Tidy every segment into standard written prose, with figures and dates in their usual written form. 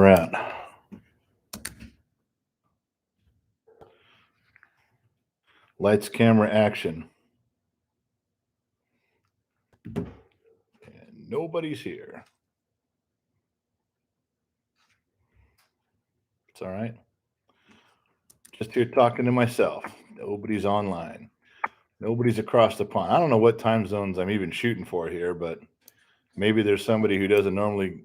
we're at. Lights, camera, action. And nobody's here. It's all right. Just here talking to myself. Nobody's online. Nobody's across the pond. I don't know what time zones I'm even shooting for here, but maybe there's somebody who doesn't normally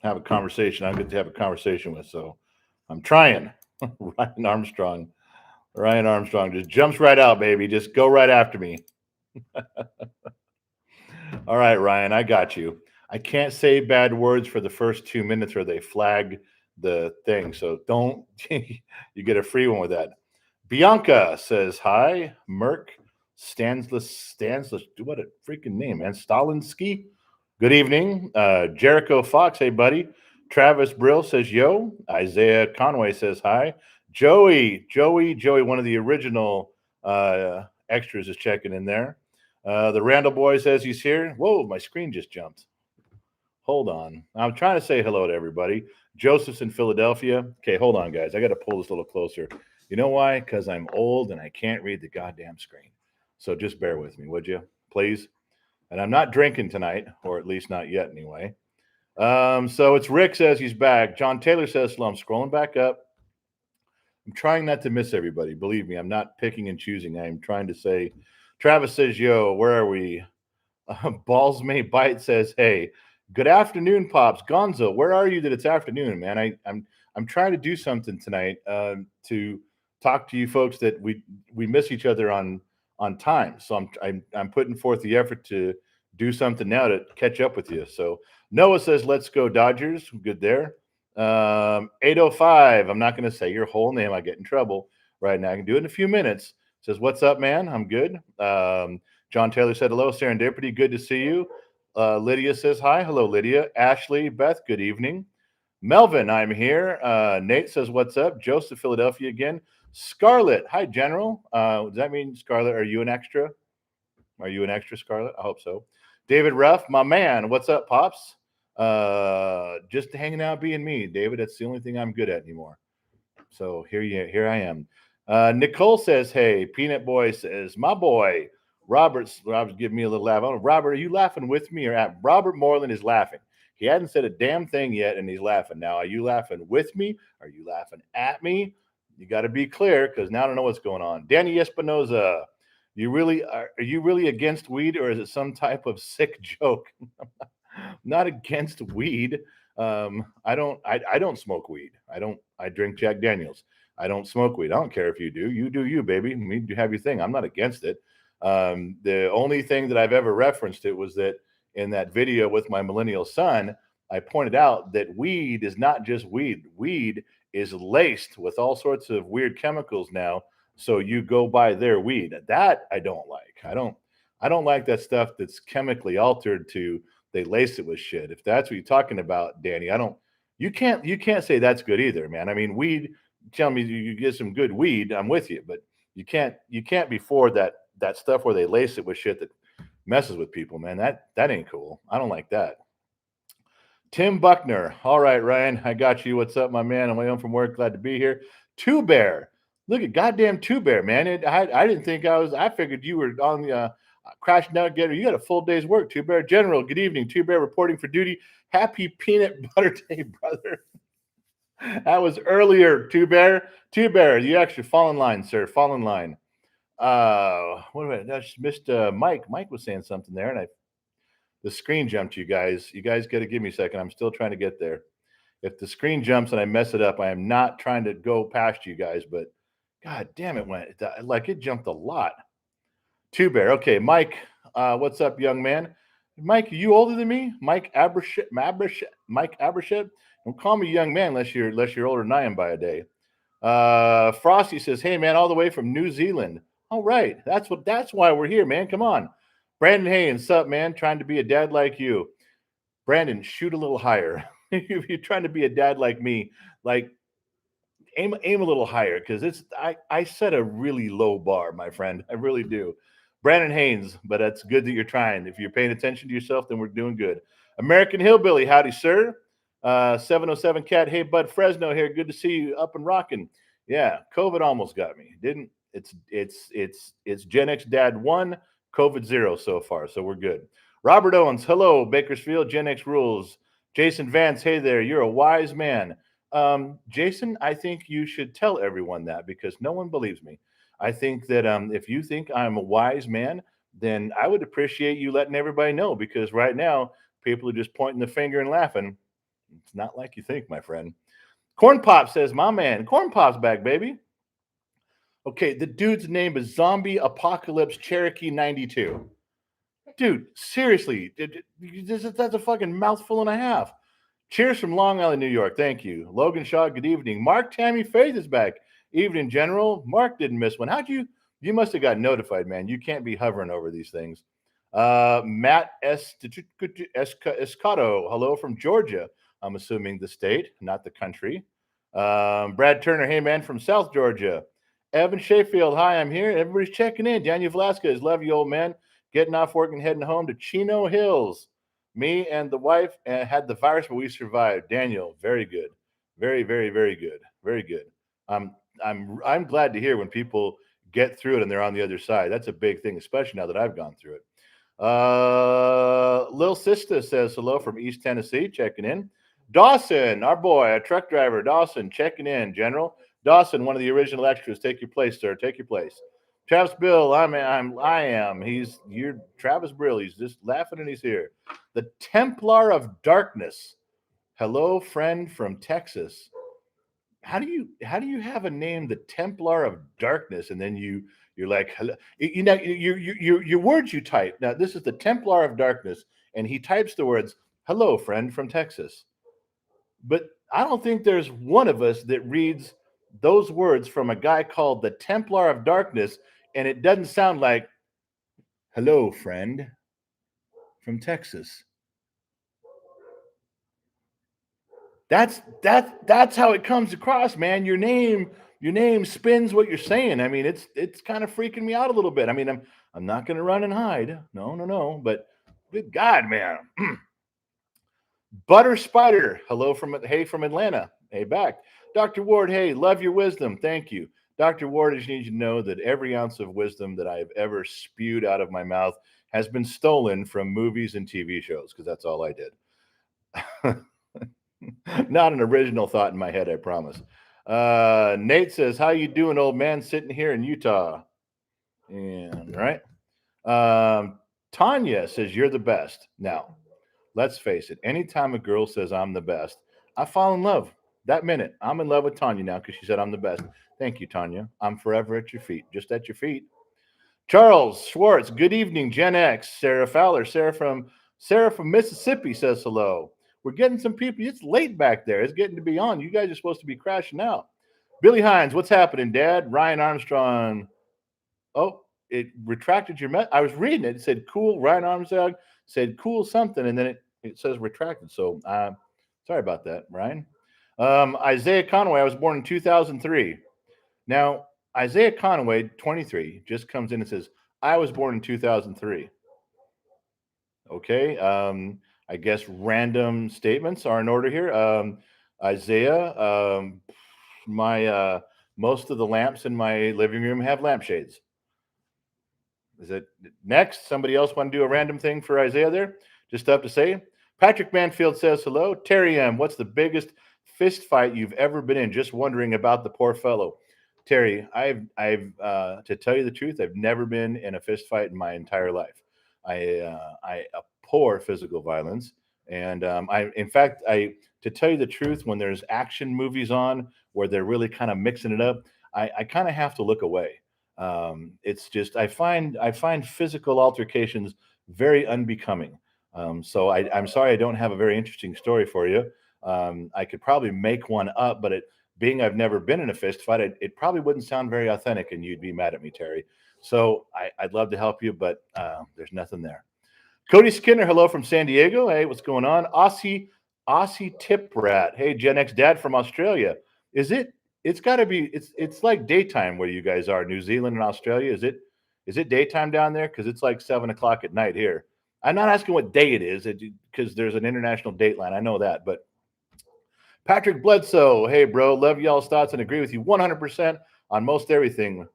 have a conversation I get to have a conversation with. So I'm trying. Ryan Armstrong just jumps right out, baby. Just go right after me. All right, Ryan, I got you. I can't say bad words for the first 2 minutes or they flag the thing. So don't, you get a free one with that. Bianca says hi. Merck Stansless, what a freaking name, man. Stalinsky. Good evening. Jericho Fox, hey, buddy. Travis Brill says yo. Isaiah Conway says hi. Joey, one of the original extras is checking in there. The Randall boy says he's here. Whoa, my screen just jumped. Hold on. I'm trying to say hello to everybody. Joseph's in Philadelphia. Okay, hold on, guys. I got to pull this a little closer. You know why? Because I'm old and I can't read the goddamn screen. So just bear with me, would you? Please. And I'm not drinking tonight, or at least not yet anyway. So it's Rick says he's back. John Taylor says hello. I'm scrolling back up. I'm trying not to miss everybody. Believe me, I'm not picking and choosing. I'm trying to say, Travis says, yo, where are we? Balls May Bite says, hey, good afternoon, Pops. Gonzo, where are you that it's afternoon, man? I'm trying to do something tonight to talk to you folks that we miss each other on time. So I'm putting forth the effort to do something now to catch up with you. So Noah says, let's go Dodgers. Good there. 805. I'm not going to say your whole name. I get in trouble right now. I can do it in a few minutes. Says, what's up, man? I'm good. John Taylor said, hello, Serendipity. Good to see you. Lydia says, hi. Hello, Lydia. Ashley, Beth, good evening. Melvin, I'm here. Nate says, what's up? Joseph, Philadelphia again. Scarlett, hi, General. Does that mean, Scarlett, are you an extra? Are you an extra, Scarlett? I hope so. David Ruff, my man. What's up, Pops? Just hanging out being me, David. That's the only thing I'm good at anymore. So here I am. Nicole says, hey. Peanut Boy says, my boy. Robert's giving me a little laugh. I don't know, Robert, are you laughing with me or at? Robert Moreland is laughing. He hadn't said a damn thing yet, and he's laughing. Now, are you laughing with me? Are you laughing at me? You got to be clear, because now I don't know what's going on. Danny Espinoza, are you really against weed, or is it some type of sick joke? Not against weed. I don't smoke weed. I drink Jack Daniels. I don't smoke weed. I don't care if you do. You do you, baby. You have your thing. I'm not against it. The only thing that I've ever referenced it was that in that video with my millennial son, I pointed out that weed is not just weed. Weed is laced with all sorts of weird chemicals now. So you go buy their weed. That I don't like. I don't like that stuff that's chemically altered to they lace it with shit. If that's what you're talking about, Danny, you can't say that's good either, man. I mean, weed, tell me you get some good weed, I'm with you, but you can't be for that stuff where they lace it with shit that messes with people, man. That ain't cool. I don't like that. Tim Buckner. All right, Ryan, I got you. What's up, my man? I'm way home from work. Glad to be here. Two Bear. Look at goddamn Two Bear, man. I didn't think I figured you were on the crashing out together. You got a full day's work. Two Bear General. Good evening. Two Bear reporting for duty. Happy peanut butter day, brother. That was earlier, Two Bear. Two Bear, you actually fall in line, sir. Fall in line. What about I just missed Mike. Mike was saying something there, and the screen jumped, you guys. You guys got to give me a second. I'm still trying to get there. If the screen jumps and I mess it up, I am not trying to go past you guys, but god damn it, it jumped a lot. Two Bear. Okay, Mike, what's up, young man? Mike, are you older than me? Mike Abershit. Don't call me young man unless you're older than I am by a day. Frosty says, hey man, all the way from New Zealand. All right, that's why we're here, man. Come on. Brandon Haynes, sup, man? Trying to be a dad like you. Brandon, shoot a little higher. If you're trying to be a dad like me, like aim a little higher, because I set a really low bar, my friend. I really do. Brandon Haynes, but that's good that you're trying. If you're paying attention to yourself, then we're doing good. American Hillbilly, howdy, sir. 707 Cat. Hey, Bud Fresno here. Good to see you up and rocking. Yeah, COVID almost got me. Didn't it's Gen X Dad 1, COVID 0 so far, so we're good. Robert Owens, hello, Bakersfield, Gen X rules. Jason Vance, hey there, you're a wise man. Jason, I think you should tell everyone that because no one believes me. I think that if you think I'm a wise man, then I would appreciate you letting everybody know because right now people are just pointing the finger and laughing. It's not like you think, my friend. Corn Pop says, my man, Corn Pop's back, baby. Okay, the dude's name is Zombie Apocalypse Cherokee 92. Dude, seriously, that's a fucking mouthful and a half. Cheers from Long Island, New York. Thank you. Logan Shaw, good evening. Mark Tammy Faith is back. Evening, General. Mark didn't miss one. You must have got notified, man. You can't be hovering over these things. Matt Escato, hello from Georgia. I'm assuming the state, not the country. Brad Turner, hey, man, from South Georgia. Evan Sheffield, hi, I'm here. Everybody's checking in. Daniel Velasquez, love you, old man. Getting off work and heading home to Chino Hills. Me and the wife had the virus, but we survived. Daniel, very good, very, very, very good, very good. I'm glad to hear when people get through it and they're on the other side. That's a big thing, especially now that I've gone through it. Lil Sista says hello from East Tennessee, checking in. Dawson, our boy, a truck driver, Dawson, checking in. General Dawson, one of the original extras. Take your place, sir. Take your place. Travis Bill, I am. You're Travis Brill. He's just laughing and he's here. The Templar of Darkness. Hello, friend from Texas. How do you have a name, the Templar of Darkness, and then you're like, hello, your words you type. Now this is the Templar of Darkness, and he types the words, hello, friend from Texas. But I don't think there's one of us that reads those words from a guy called the Templar of Darkness, and it doesn't sound like, hello, friend from Texas. That's how it comes across, man. Your name spins what you're saying. I mean, it's kind of freaking me out a little bit. I mean, I'm not going to run and hide. No. But good God, man. Butter Spider, hello from Atlanta. Hey, back. Dr. Ward, hey, love your wisdom. Thank you. Dr. Ward, I just need you to know that every ounce of wisdom that I've ever spewed out of my mouth has been stolen from movies and TV shows because that's all I did. Not an original thought in my head, I promise. Nate says, how you doing, old man, sitting here in Utah? And right. Tanya says, you're the best. Now, let's face it. Anytime a girl says I'm the best, I fall in love. That minute, I'm in love with Tanya now because she said I'm the best. Thank you, Tanya. I'm forever at your feet, just at your feet. Charles Schwartz, good evening, Gen X. Sarah Fowler, Sarah from Mississippi says hello. We're getting some people. It's late back there. It's getting to be on. You guys are supposed to be crashing out. Billy Hines, what's happening, Dad? Ryan Armstrong. Oh, it retracted your I was reading it. It said cool. Ryan Armstrong said cool something, and then it says retracted. So sorry about that, Ryan. Isaiah Conway, I was born in 2003. Now, Isaiah Conway, 23, just comes in and says, I was born in 2003. Okay. I guess random statements are in order here. Isaiah, my most of the lamps in my living room have lampshades. Is it next? Somebody else want to do a random thing for Isaiah there? Just up to say. Patrick Manfield says hello. Terry M, what's the biggest fist fight you've ever been in? Just wondering about the poor fellow. Terry, I've to tell you the truth, I've never been in a fist fight in my entire life. I abhor physical violence, and to tell you the truth, when there's action movies on where they're really kind of mixing it up, I kind of have to look away. It's just I find physical altercations very unbecoming. So I'm sorry I don't have a very interesting story for you. I could probably make one up, but being I've never been in a fist fight, it probably wouldn't sound very authentic, and you'd be mad at me, Terry. So I'd love to help you, but there's nothing there. Cody Skinner, hello from San Diego. Hey, what's going on? Aussie Tip Rat. Hey, Gen X Dad from Australia. It's got to be. It's like daytime where you guys are, New Zealand and Australia. Is it daytime down there? Because it's like 7:00 at night here. I'm not asking what day it is because there's an international date line. I know that, but Patrick Bledsoe. Hey, bro. Love y'all's thoughts and agree with you 100% on most everything.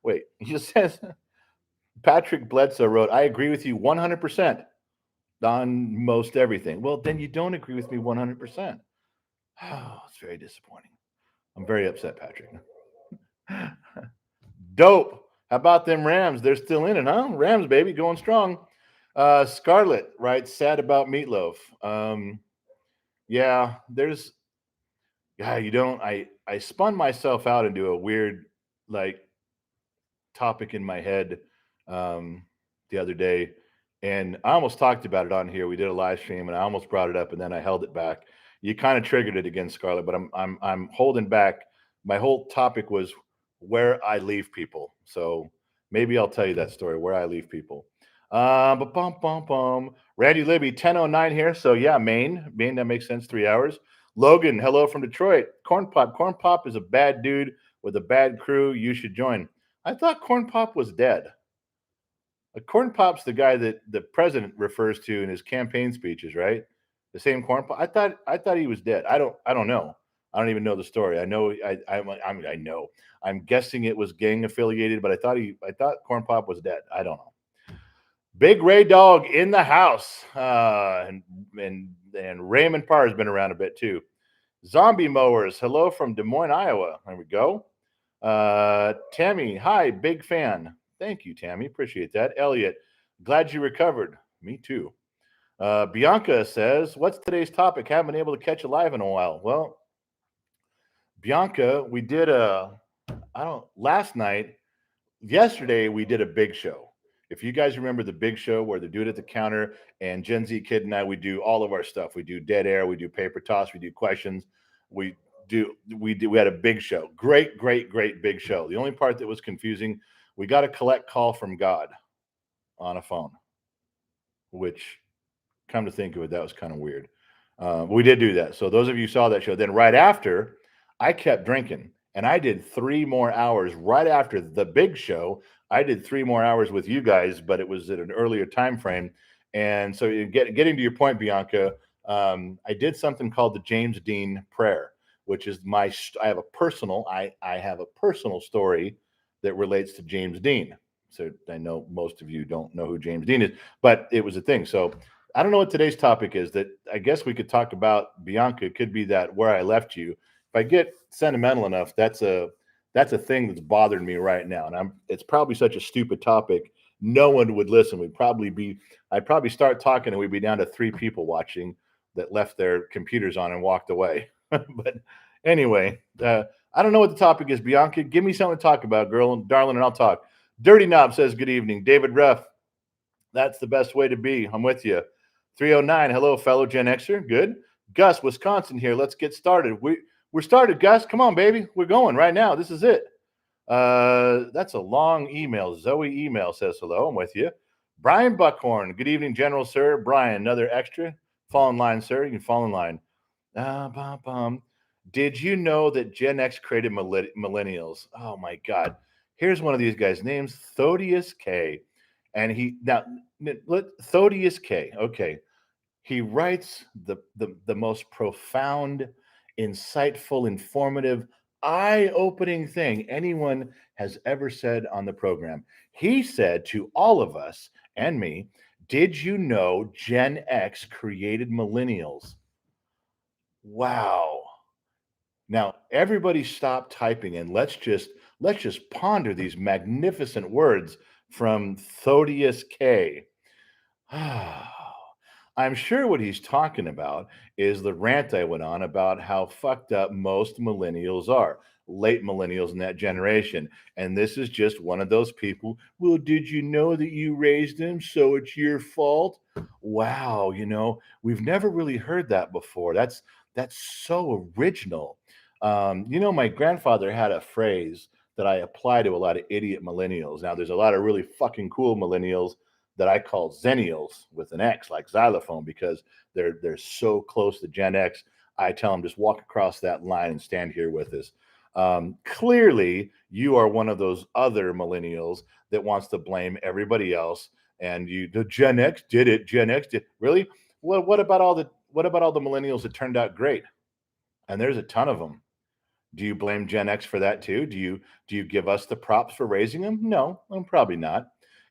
Wait, he just says Patrick Bledsoe wrote, I agree with you 100% on most everything. Well, then you don't agree with me 100%. Oh, it's very disappointing. I'm very upset, Patrick. Dope. How about them Rams? They're still in it, huh? Rams, baby, going strong. Scarlett writes, sad about Meatloaf. Yeah, there's, yeah, you don't, I spun myself out into a weird, like, topic in my head the other day, and I almost talked about it on here. We did a live stream, and I almost brought it up, and then I held it back. You kind of triggered it again, Scarlett, but I'm holding back. My whole topic was where I leave people, so maybe I'll tell you that story where I leave people. But bum bum bum. Randy Libby 10:09 here, so yeah, Maine, that makes sense. 3 hours. Logan, hello from Detroit. Corn Pop. Corn Pop is a bad dude with a bad crew. You should join. I thought Corn Pop was dead. Corn Pop's the guy that the president refers to in his campaign speeches, right? The same Corn Pop. I thought he was dead. I don't know. I don't even know the story. I know I mean I know. I'm guessing it was gang affiliated, but I thought Corn Pop was dead. I don't know. Big Ray Dog in the house, and Raymond Parr has been around a bit too. Zombie Mowers, hello from Des Moines, Iowa. There we go. Tammy, hi, big fan. Thank you, Tammy. Appreciate that. Elliot, glad you recovered. Me too. Bianca says, what's today's topic? Haven't been able to catch you live in a while. Well, Bianca, we did last night, yesterday, we did a big show. If you guys remember the big show where they do it at the counter and Gen Z Kid and I, we do all of our stuff. We do dead air, we do paper toss, we do questions. We we had a big show. Great, great, great big show. The only part that was confusing, we got a collect call from God on a phone, which, come to think of it, that was kind of weird. We did do that. So those of you who saw that show, then right after, I kept drinking and I did 3 more hours right after the big show. I did 3 more hours with you guys, but it was at an earlier time frame. And so getting to your point, Bianca, I did something called the James Dean prayer, which is I have a personal story that relates to James Dean. So I know most of you don't know who James Dean is, but it was a thing. So I don't know what today's topic is. That I guess we could talk about, Bianca. It could be that where I left you. If I get sentimental enough, that's a thing that's bothering me right now. And it's probably such a stupid topic. No one would listen. I'd probably start talking and we'd be down to 3 people watching that left their computers on and walked away. But anyway, I don't know what the topic is, Bianca. Give me something to talk about, girl and darling, and I'll talk. Dirty Knob says, good evening. David Ruff, that's the best way to be. I'm with you. 309, hello, fellow Gen Xer. Good. Gus, Wisconsin here. Let's get started. We're started, Gus. Come on, baby. We're going right now. This is it. That's a long email. Zoe email says hello. I'm with you. Brian Buckhorn. Good evening, General Sir. Brian, another extra. Fall in line, sir. You can fall in line. Did you know that Gen X created millennials? Oh my God. Here's one of these guys' names, Thodius K. And Thodius K. Okay. He writes the most profound, insightful, informative, eye-opening thing anyone has ever said on the program. He said to all of us and me, did you know Gen X created millennials? Wow. Now, everybody stop typing and let's just ponder these magnificent words from Thodius K. I'm sure what he's talking about is the rant I went on about how fucked up most millennials are, late millennials in that generation. And this is just one of those people. Well, did you know that you raised them, so it's your fault? Wow, we've never really heard that before. That's so original. My grandfather had a phrase that I apply to a lot of idiot millennials. Now, there's a lot of really fucking cool millennials that I call Zennials with an X, like xylophone, because they're so close to Gen X. I tell them, just walk across that line and stand here with us. Clearly, you are one of those other millennials that wants to blame everybody else. And the Gen X did it. Gen X did. Really? What about all the what about all the millennials that turned out great? And there's a ton of them. Do you blame Gen X for that too? Do you give us the props for raising them? No, probably not.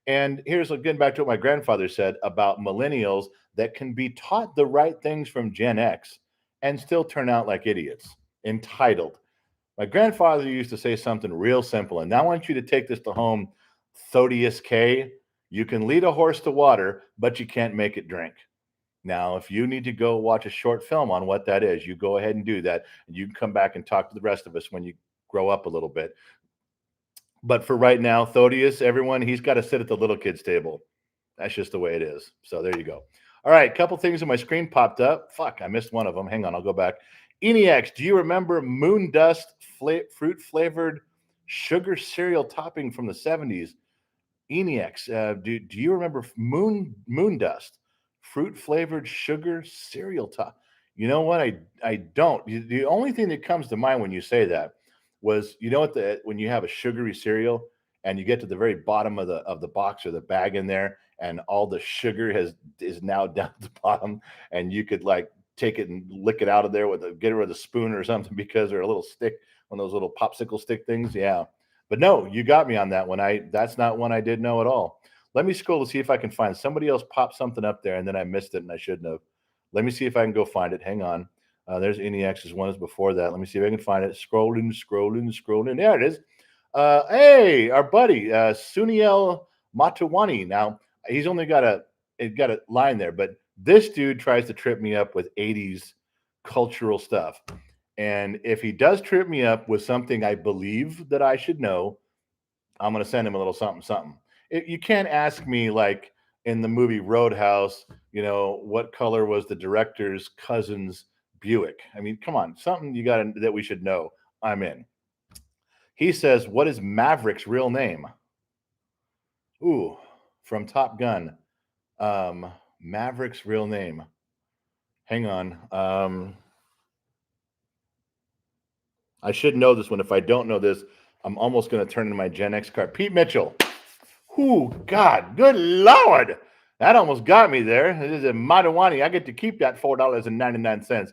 And here's getting back to what my grandfather said about millennials that can be taught the right things from Gen X and still turn out like idiots. Entitled. My grandfather used to say something real simple, and I want you to take this to home. Thodius K. You can lead a horse to water, but you can't make it drink. Now, if you need to go watch a short film on what that is, you go ahead and do that. And you can come back and talk to the rest of us when you grow up a little bit. But for right now, Thodius, everyone, he's got to sit at the little kids' table. That's just the way it is. So there you go. All right, a couple things on my screen popped up. Fuck, I missed one of them. Hang on, I'll go back. ENIAX, do you remember Moon Dust fruit flavored sugar cereal topping from the 70s? ENIAX, do you remember Moon Dust fruit flavored sugar cereal top? You know what? I don't. The only thing that comes to mind when you say that was, you know what, when you have a sugary cereal and you get to the very bottom of the box or the bag in there, and all the sugar is now down at the bottom, and you could like take it and lick it out of there get it with a spoon or something, because they're a little stick, one of those little popsicle stick things. Yeah. But no, you got me on that one. That's not one I did know at all. Let me scroll to see if I can find somebody else pop something up there, and then I missed it and I shouldn't have. Let me see if I can go find it. Hang on. There's ENIAX's one is before that. Let me see if I can find it. Scrolling. There it is. Hey, our buddy Suniel Matawani. Now he's only got a line there, but this dude tries to trip me up with 80s cultural stuff. And if he does trip me up with something I believe that I should know, I'm going to send him a little something. You can't ask me, like in the movie Roadhouse, what color was the director's cousin's Buick? I mean, come on, something that we should know. I'm in. He says, what is Maverick's real name? Ooh, from Top Gun. Maverick's real name. Hang on. I should know this one. If I don't know this, I'm almost going to turn in my Gen X card. Pete Mitchell. Ooh, God, good Lord. That almost got me there. This is a Matawani. I get to keep that $4.99.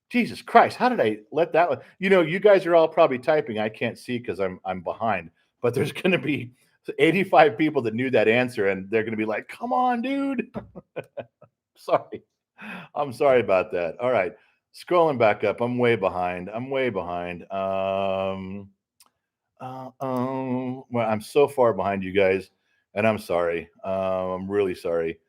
Jesus Christ, how did I let that one? You guys are all probably typing. I can't see because I'm behind. But there's going to be 85 people that knew that answer, and they're going to be like, come on, dude. Sorry. I'm sorry about that. All right. Scrolling back up. I'm way behind. Well, I'm so far behind you guys, and I'm sorry. I'm really sorry.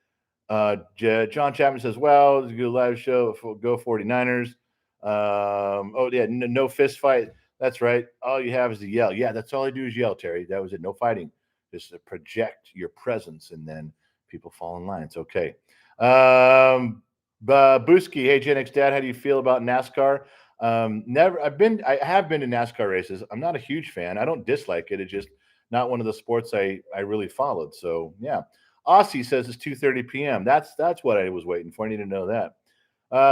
John Chapman says, well, it's a good live show. Go 49ers. Oh, yeah, no fist fight. That's right. All you have is to yell. Yeah, that's all I do is yell, Terry. That was it. No fighting. Just to project your presence, and then people fall in line. It's okay. Booski, hey, Gen X Dad, how do you feel about NASCAR? I have been to NASCAR races. I'm not a huge fan. I don't dislike it. It's just not one of the sports I really followed. So yeah. Aussie says it's 2:30 p.m. That's what I was waiting for. I need to know that.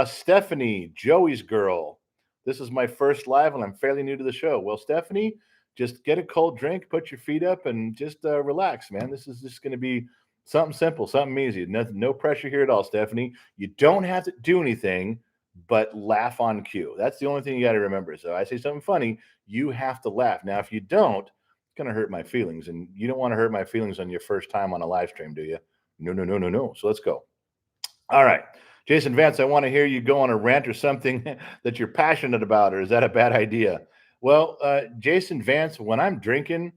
Stephanie, Joey's girl. This is my first live, and I'm fairly new to the show. Well, Stephanie, just get a cold drink, put your feet up, and just relax, man. This is just going to be something simple, something easy. No pressure here at all, Stephanie. You don't have to do anything but laugh on cue. That's the only thing you got to remember. So I say something funny, you have to laugh. Now, if you don't, it's going to hurt my feelings. And you don't want to hurt my feelings on your first time on a live stream, do you? No. So let's go. All right. Jason Vance, I want to hear you go on a rant or something that you're passionate about, or is that a bad idea? Well, Jason Vance, when I'm drinking,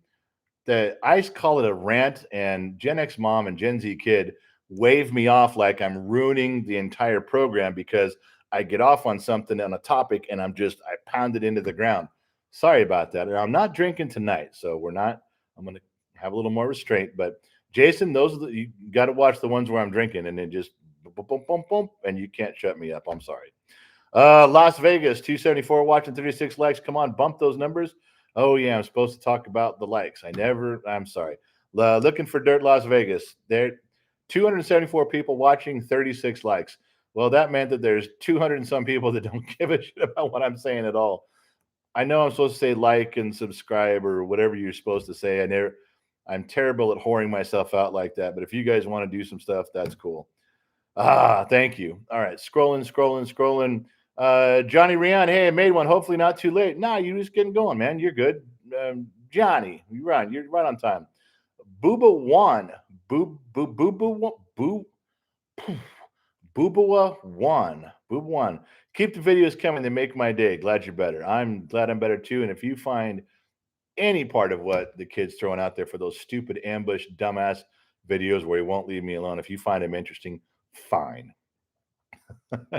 I call it a rant, and Gen X mom and Gen Z kid wave me off like I'm ruining the entire program because I get off on something on a topic and I pound it into the ground. Sorry about that. And I'm not drinking tonight, so I'm going to have a little more restraint. But Jason, you got to watch the ones where I'm drinking, and then just boom, boom, boom, boom, and you can't shut me up. I'm sorry. Las Vegas, 274 watching, 36 likes. Come on, bump those numbers. Oh, yeah, I'm supposed to talk about the likes. I'm sorry. Looking for Dirt Las Vegas. There, 274 people watching, 36 likes. Well, that meant that there's 200 and some people that don't give a shit about what I'm saying at all. I know I'm supposed to say like and subscribe or whatever you're supposed to say. I'm terrible at whoring myself out like that. But if you guys want to do some stuff, that's cool. Thank you. All right, scrolling. Johnny Rian, hey, I made one. Hopefully not too late. Nah, you're just getting going, man. You're good. Johnny, you're right on time. Booba one, boo, Booba one. Keep the videos coming. They make my day. Glad you're better. I'm glad I'm better too. And if you find any part of what the kid's throwing out there for those stupid ambush, dumbass videos where he won't leave me alone, if you find him interesting, fine. A.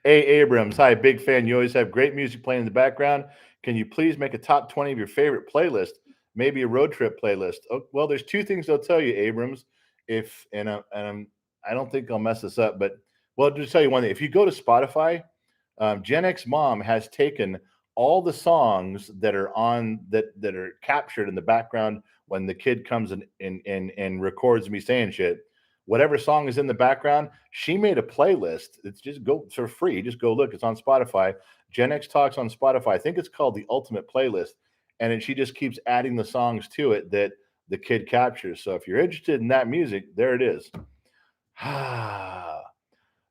Abrams, hi, big fan. You always have great music playing in the background. Can you please make a top 20 of your favorite playlist? Maybe a road trip playlist. Oh, well, there's two things I'll tell you, Abrams. If I don't think I'll mess this up, but well, I'll just tell you one thing. If you go to Spotify, Gen X Mom has taken all the songs that are on that are captured in the background when the kid comes and records me saying shit. Whatever song is in the background, she made a playlist. It's just go for free. Just go look. It's on Spotify. Gen X Talks on Spotify. I think it's called the Ultimate Playlist, and she just keeps adding the songs to it that the kid captures. So if you're interested in that music, there it is.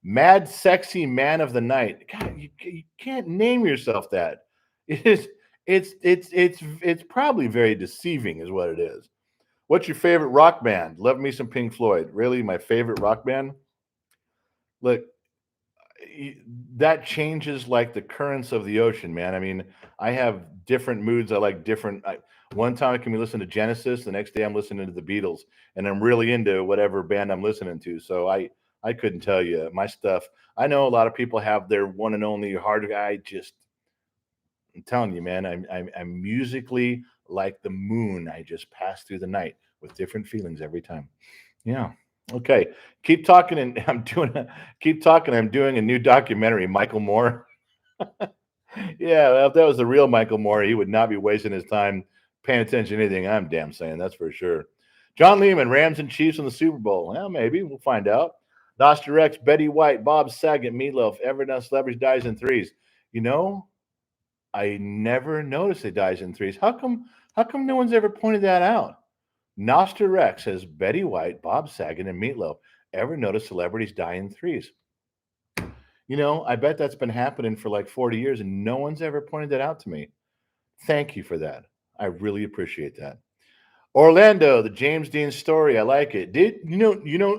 Mad Sexy Man of the Night. God, you can't name yourself that. It is. It's probably very deceiving, is what it is. What's your favorite rock band? Love me some Pink Floyd. Really, my favorite rock band? Look, that changes like the currents of the ocean, man. I mean, I have different moods. I like different. One time I can be listening to Genesis. The next day I'm listening to the Beatles, and I'm really into whatever band I'm listening to. So I couldn't tell you my stuff. I know a lot of people have their one and only hard. I'm telling you, man, I'm musically like the moon. I just pass through the night with different feelings every time. Yeah. Okay. Keep talking, and keep talking. I'm doing a new documentary. Michael Moore. Yeah, well, if that was the real Michael Moore, he would not be wasting his time paying attention to anything I'm damn saying. That's for sure. John Lehman, Rams and Chiefs in the Super Bowl. Well, maybe we'll find out. Noster Rex, Betty White, Bob Saget, Meatloaf, Every Celebrity dies in threes. You know, I never noticed it dies in threes. How come? How come no one's ever pointed that out? Noster Rex says Betty White, Bob Saget, and Meatloaf. Ever notice celebrities die in threes? I bet that's been happening for like 40 years and no one's ever pointed that out to me. Thank you for that. I really appreciate that. Orlando, the James Dean story. I like it.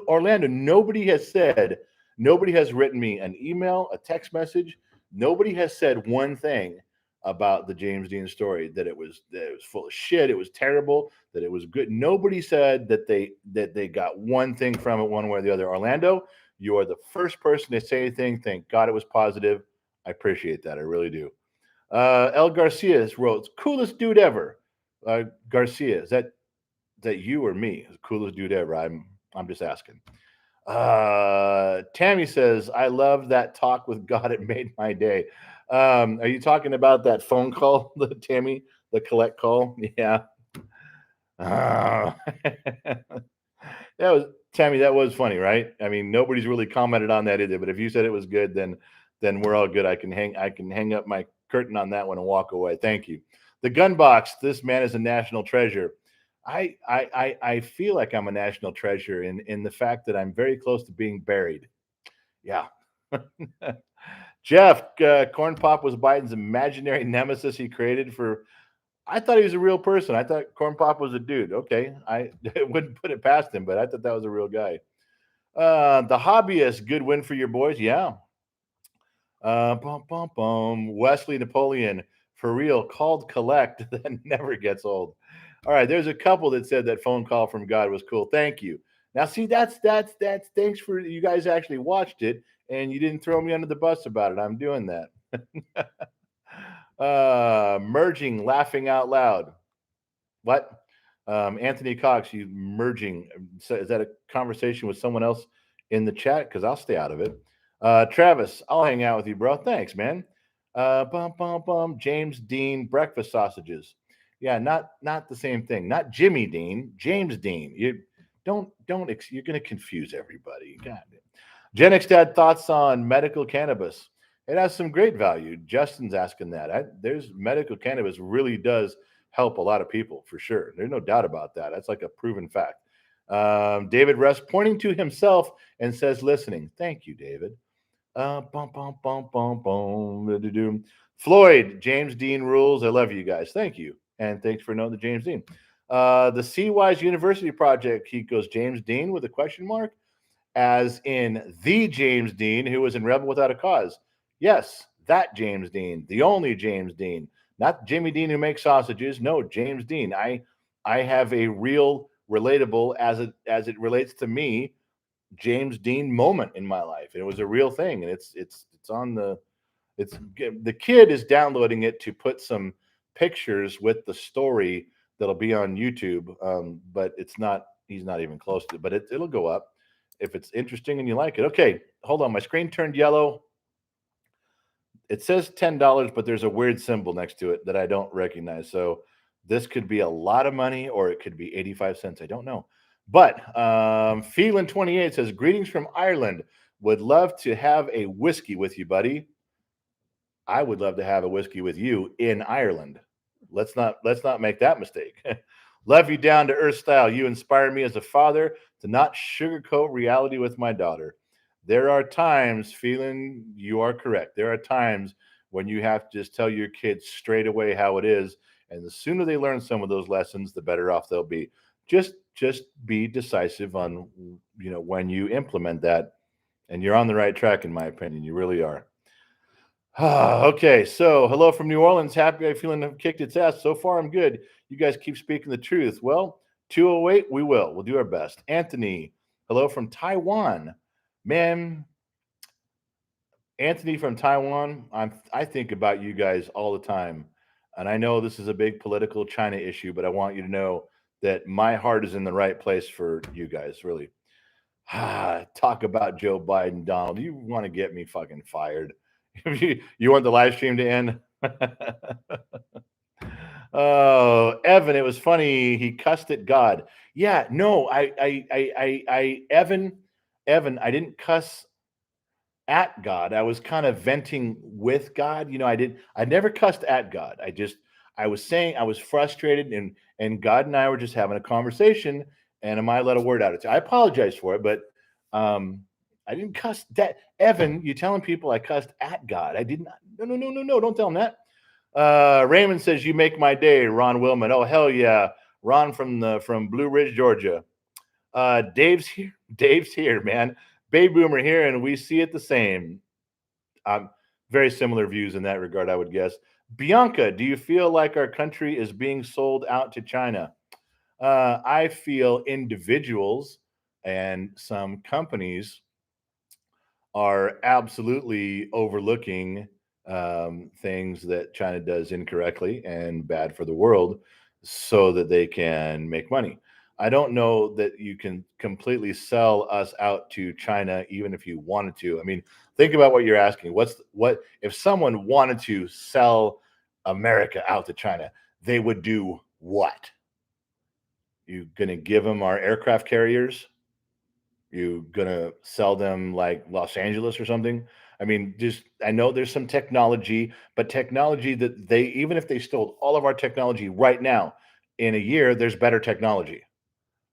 Orlando, nobody has written me an email, a text message. Nobody has said one thing about the James Dean story that it was full of shit, it was terrible, that it was good. Nobody said that they got one thing from it one way or the other. Orlando, you are the first person to say anything. Thank God it was positive. I appreciate that. I really do. El Garcia wrote, coolest dude ever. Garcia, is that you or me? The coolest dude ever. I'm just asking. Tammy says, I love that talk with God. It made my day. Are you talking about that phone call, Tammy, the collect call? Yeah. Uh, that was Tammy. That was funny, right? I mean, nobody's really commented on that either. But if you said it was good, then we're all good. I can hang up my curtain on that one and walk away. Thank you. The gun box. This man is a national treasure. I feel like I'm a national treasure in the fact that I'm very close to being buried. Yeah. Jeff, Corn Pop was Biden's imaginary nemesis he created for. I thought he was a real person. I thought Corn Pop was a dude. Okay, I wouldn't put it past him, but I thought that was a real guy. The hobbyist, good win for your boys. Yeah. Bum, bum, bum. Wesley Napoleon, for real, called collect that never gets old. All right, there's a couple that said that phone call from God was cool. Thank you. Now, see, that's thanks for you guys actually watched it and you didn't throw me under the bus about it. I'm doing that. Merging, laughing out loud. What? Anthony Cox, you merging. Is that a conversation with someone else in the chat? Because I'll stay out of it. Travis, I'll hang out with you, bro. Thanks, man. Bum, bum, bum. James Dean, breakfast sausages. Yeah, not the same thing. Not Jimmy Dean, James Dean. You're going to confuse everybody. God. Gen X Dad, thoughts on medical cannabis? It has some great value. Justin's asking that. There's medical cannabis really does help a lot of people for sure. There's no doubt about that. That's like a proven fact. David Russ pointing to himself and says, listening. Thank you, David. Bum, bum, bum, bum, bum, da-da-doom. Floyd, James Dean rules. I love you guys. Thank you. And thanks for knowing the James Dean. The CWise University Project, he goes, James Dean with a question mark, as in the James Dean who was in Rebel Without a Cause. Yes, that James Dean, the only James Dean, not Jimmy Dean who makes sausages. No, James Dean. I have a real relatable as it relates to me James Dean moment in my life. It was a real thing, and it's on the kid is downloading it to put some pictures with the story that'll be on YouTube. But it's not. He's not even close to it. But it'll go up if it's interesting and you like it. Okay, hold on. My screen turned yellow. It says $10, but there's a weird symbol next to it that I don't recognize. So this could be a lot of money, or it could be 85 cents. I don't know. But Phelan28 says, greetings from Ireland. Would love to have a whiskey with you, buddy. I would love to have a whiskey with you in Ireland. Let's not make that mistake. Love you down to earth style. You inspire me as a father to not sugarcoat reality with my daughter. There are times, Phelan, you are correct. There are times when you have to just tell your kids straight away how it is. And the sooner they learn some of those lessons, the better off they'll be. Just be decisive on, when you implement that, and you're on the right track, in my opinion. You really are. Okay, so hello from New Orleans. Happy I feeling I've kicked its ass. So far, I'm good. You guys keep speaking the truth. Well, 208, we will. We'll do our best. Anthony, hello from Taiwan. Man, Anthony from Taiwan, I think about you guys all the time. And I know this is a big political China issue, but I want you to know that my heart is in the right place for you guys, really. Talk about Joe Biden, Donald. You want to get me fucking fired. You want the live stream to end? Oh, Evan, it was funny. He cussed at God. Yeah, no, Evan, I didn't cuss at God. I was kind of venting with God. I never cussed at God. I was saying I was frustrated, and God and I were just having a conversation, and I might let a word out. I apologize for it, but I didn't cuss that. Evan, you telling people I cussed at God. I did not. No. Don't tell them that. Raymond says, you make my day, Ron Willman. Oh, hell yeah. Ron from Blue Ridge, Georgia. Dave's here, man. Baby Boomer here, and we see it the same. Very similar views in that regard, I would guess. Bianca, do you feel like our country is being sold out to China? I feel individuals and some companies are absolutely overlooking things that China does incorrectly and bad for the world so that they can make money. I don't know that you can completely sell us out to China, even if you wanted to. I mean, think about what you're asking. What if someone wanted to sell America out to China? They would do what? You gonna give them our aircraft carriers? You gonna sell them like Los Angeles or something? I mean, I know there's some technology, but technology that even if they stole all of our technology right now, in a year, there's better technology.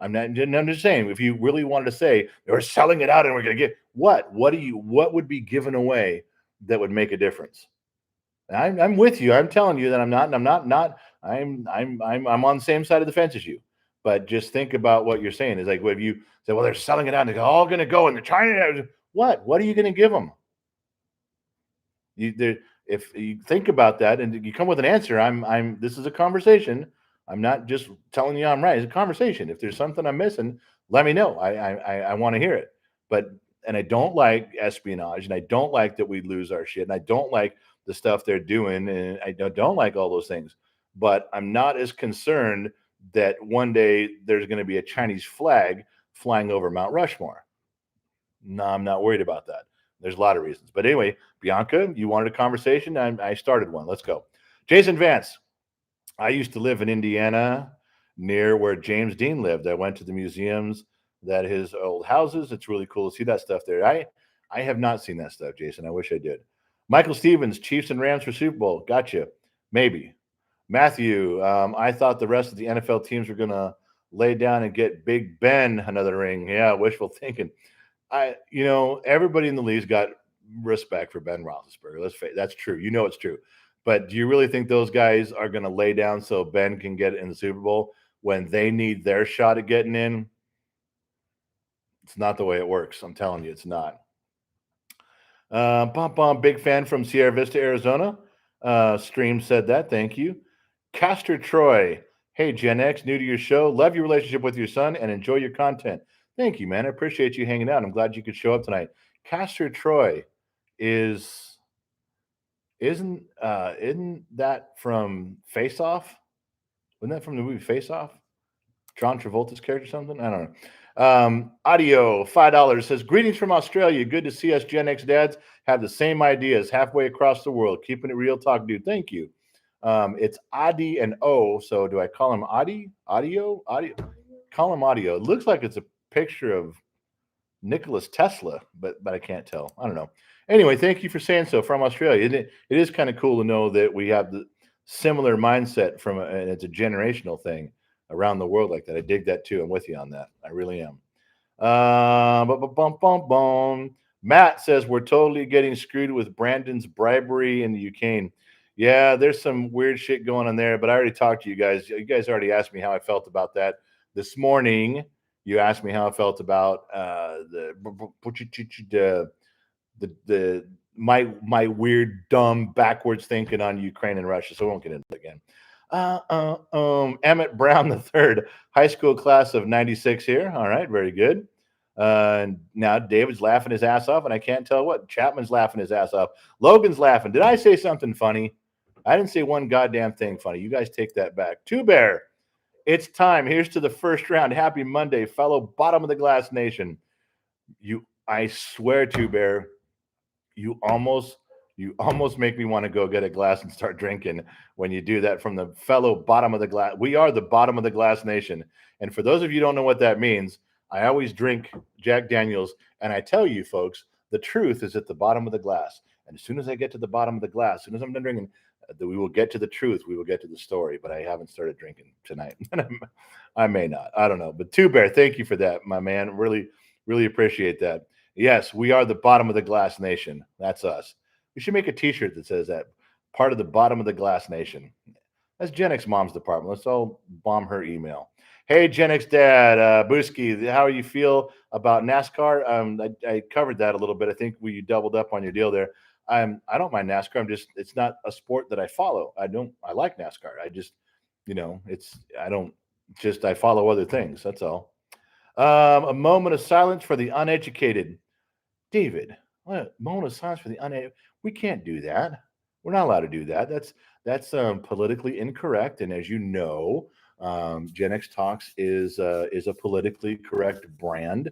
I'm just saying, if you really wanted to say we're selling it out and we're going to get what would be given away that would make a difference? I'm with you. I'm telling you that I'm not. I'm on the same side of the fence as you. But just think about what you're saying. Is like, what if you say, well, they're selling it out and they're all going to go and they're trying to, what are you going to give them? If you think about that and you come with an answer, this is a conversation. I'm not just telling you I'm right. It's a conversation. If there's something I'm missing, let me know. I want to hear it. And I don't like espionage, and I don't like that we lose our shit, and I don't like the stuff they're doing, and I don't like all those things. But I'm not as concerned that one day there's going to be a Chinese flag flying over Mount Rushmore. No, I'm not worried about that. There's a lot of reasons. But anyway, Bianca, you wanted a conversation? I started one. Let's go. Jason Vance. I used to live in Indiana near where James Dean lived. I went to the museums that his old houses. It's really cool to see that stuff there. I have not seen that stuff, Jason. I wish I did. Michael Stevens, Chiefs and Rams for Super Bowl. Gotcha. Maybe. Matthew, I thought the rest of the NFL teams were going to lay down and get Big Ben another ring. Yeah, wishful thinking. Everybody in the league's got respect for Ben Roethlisberger. That's true. It's true. But do you really think those guys are going to lay down so Ben can get in the Super Bowl when they need their shot at getting in? It's not the way it works. I'm telling you, it's not. Big fan from Sierra Vista, Arizona. Stream said that. Thank you. Castor Troy. Hey, Gen X, new to your show. Love your relationship with your son and enjoy your content. Thank you, man. I appreciate you hanging out. I'm glad you could show up tonight. Castor Troy isn't that from Face Off? Wasn't that from the movie Face Off? John Travolta's character or something? I don't know. Audio $5 says, greetings from Australia. Good to see us Gen X dads have the same ideas halfway across the world. Keeping it real talk, dude. Thank you. It's Adi and O. So do I call him Adi? Audio? Call him Audio. It looks like it's a picture of Nicholas Tesla, but I can't tell. I don't know. Anyway, thank you for saying so from Australia. It is kind of cool to know that we have the similar mindset and it's a generational thing around the world like that. I dig that too. I'm with you on that. I really am. Matt says we're totally getting screwed with Brandon's bribery in the UK. Yeah, there's some weird shit going on there, but I already talked to you guys. You guys already asked me how I felt about that this morning. You asked me how I felt about my weird, dumb, backwards thinking on Ukraine and Russia. So we won't get into it again. Emmett Brown III, high school class of 96 here. All right, very good. Now David's laughing his ass off, and I can't tell what. Chapman's laughing his ass off. Logan's laughing. Did I say something funny? I didn't say one goddamn thing funny. You guys take that back. Two Bear, it's time. Here's to the first round. Happy Monday, fellow bottom of the glass nation. I swear, Two Bear, you almost make me want to go get a glass and start drinking when you do that from the fellow bottom of the glass. We are the bottom of the glass nation. And for those of you who don't know what that means, I always drink Jack Daniels. And I tell you, folks, the truth is at the bottom of the glass. And as soon as I get to the bottom of the glass, as soon as I'm done drinking, we will get to the truth. We will get to the story. But I haven't started drinking tonight. I may not. I don't know. But Two Bear, thank you for that, my man. Really, really appreciate that. Yes, we are the bottom of the glass nation. That's us. We should make a T-shirt that says that. Part of the bottom of the glass nation. That's Gen X Mom's department. Let's all bomb her email. Hey, Gen X Dad, Booski, how do you feel about NASCAR? I covered that a little bit. I think we doubled up on your deal there. I don't mind NASCAR. It's not a sport that I follow. I like NASCAR. I follow other things. That's all. A moment of silence for the uneducated. David, what a moment of silence for the uneducated. We can't do that. We're not allowed to do that. That's politically incorrect. And as you know, Gen X Talks is a politically correct brand.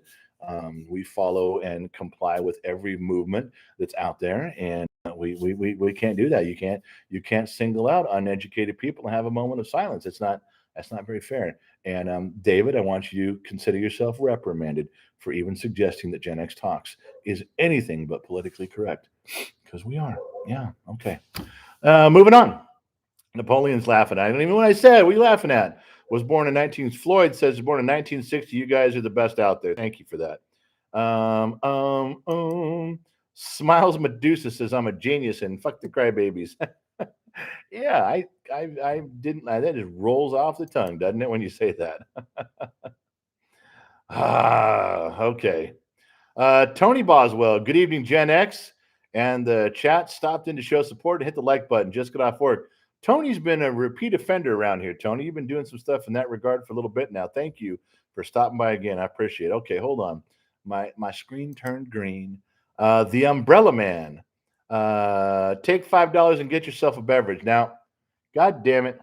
We follow and comply with every movement that's out there, and we can't do that. You can't single out uneducated people and have a moment of silence. That's not very fair. And David, I want you to consider yourself reprimanded for even suggesting that Gen X Talks is anything but politically correct, because we are. Yeah. Okay. Moving on. Napoleon's laughing. I don't even know what I said. What are you laughing at? Was born in 19. Floyd says was born in 1960. You guys are the best out there. Thank you for that. Smiles Medusa says I'm a genius and fuck the crybabies. Yeah, I didn't. That just rolls off the tongue, doesn't it, when you say that? Okay. Tony Boswell. Good evening, Gen X. And the chat stopped in to show support and hit the like button. Just got off work. Tony's been a repeat offender around here. Tony, you've been doing some stuff in that regard for a little bit now. Thank you for stopping by again. I appreciate it. Okay, hold on. My screen turned green. The Umbrella Man. Take $5 and get yourself a beverage. Now, God damn it.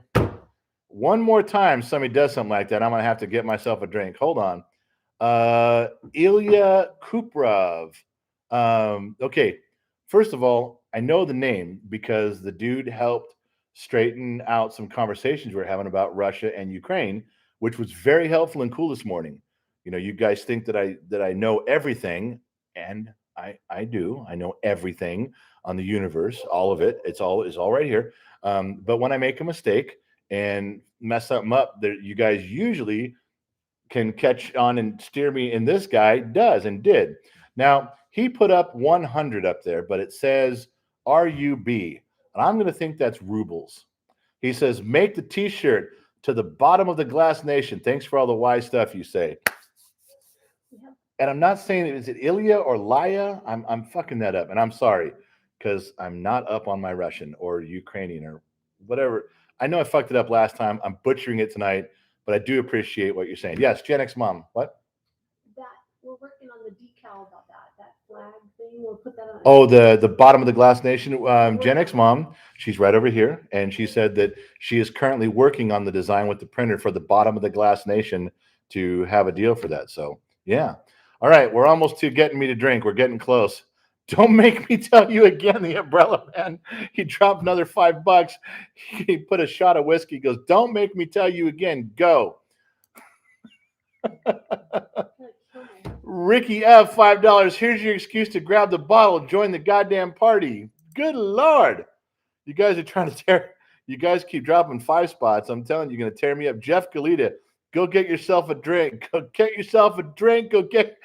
One more time somebody does something like that, I'm going to have to get myself a drink. Hold on. Ilya Kuprov. Okay. First of all, I know the name because the dude helped straighten out some conversations we were having about Russia and Ukraine, which was very helpful and cool this morning. You know, you guys think that I know everything, and I do. I know everything on the universe, all of it. It's all right here. But when I make a mistake and mess something up, you guys usually can catch on and steer me, and this guy does and did. Now he put up 100 up there, but it says RUB, and I'm going to think that's rubles. He says, "Make the T-shirt to the bottom of the glass nation. Thanks for all the wise stuff you say." And I'm not saying, is it Ilya or Laya? I'm fucking that up, and I'm sorry because I'm not up on my Russian or Ukrainian or whatever. I know I fucked it up last time. I'm butchering it tonight, but I do appreciate what you're saying. Yes, Gen X mom. What? That we're working on the decal about that flag thing. We'll put that on. Oh, the bottom of the glass nation. Gen X mom. She's right over here, and she said that she is currently working on the design with the printer for the bottom of the glass nation to have a deal for that. So yeah. All right, we're almost to getting me to drink. We're getting close. Don't make me tell you again, the umbrella man. He dropped another $5. He put a shot of whiskey. He goes, "Don't make me tell you again. Go." Ricky F, $5. Here's your excuse to grab the bottle and join the goddamn party. Good Lord. You guys are trying to tear. You guys keep dropping 5 spots. I'm telling you, you're going to tear me up. Jeff Galita, go get yourself a drink. Go get yourself a drink. Go get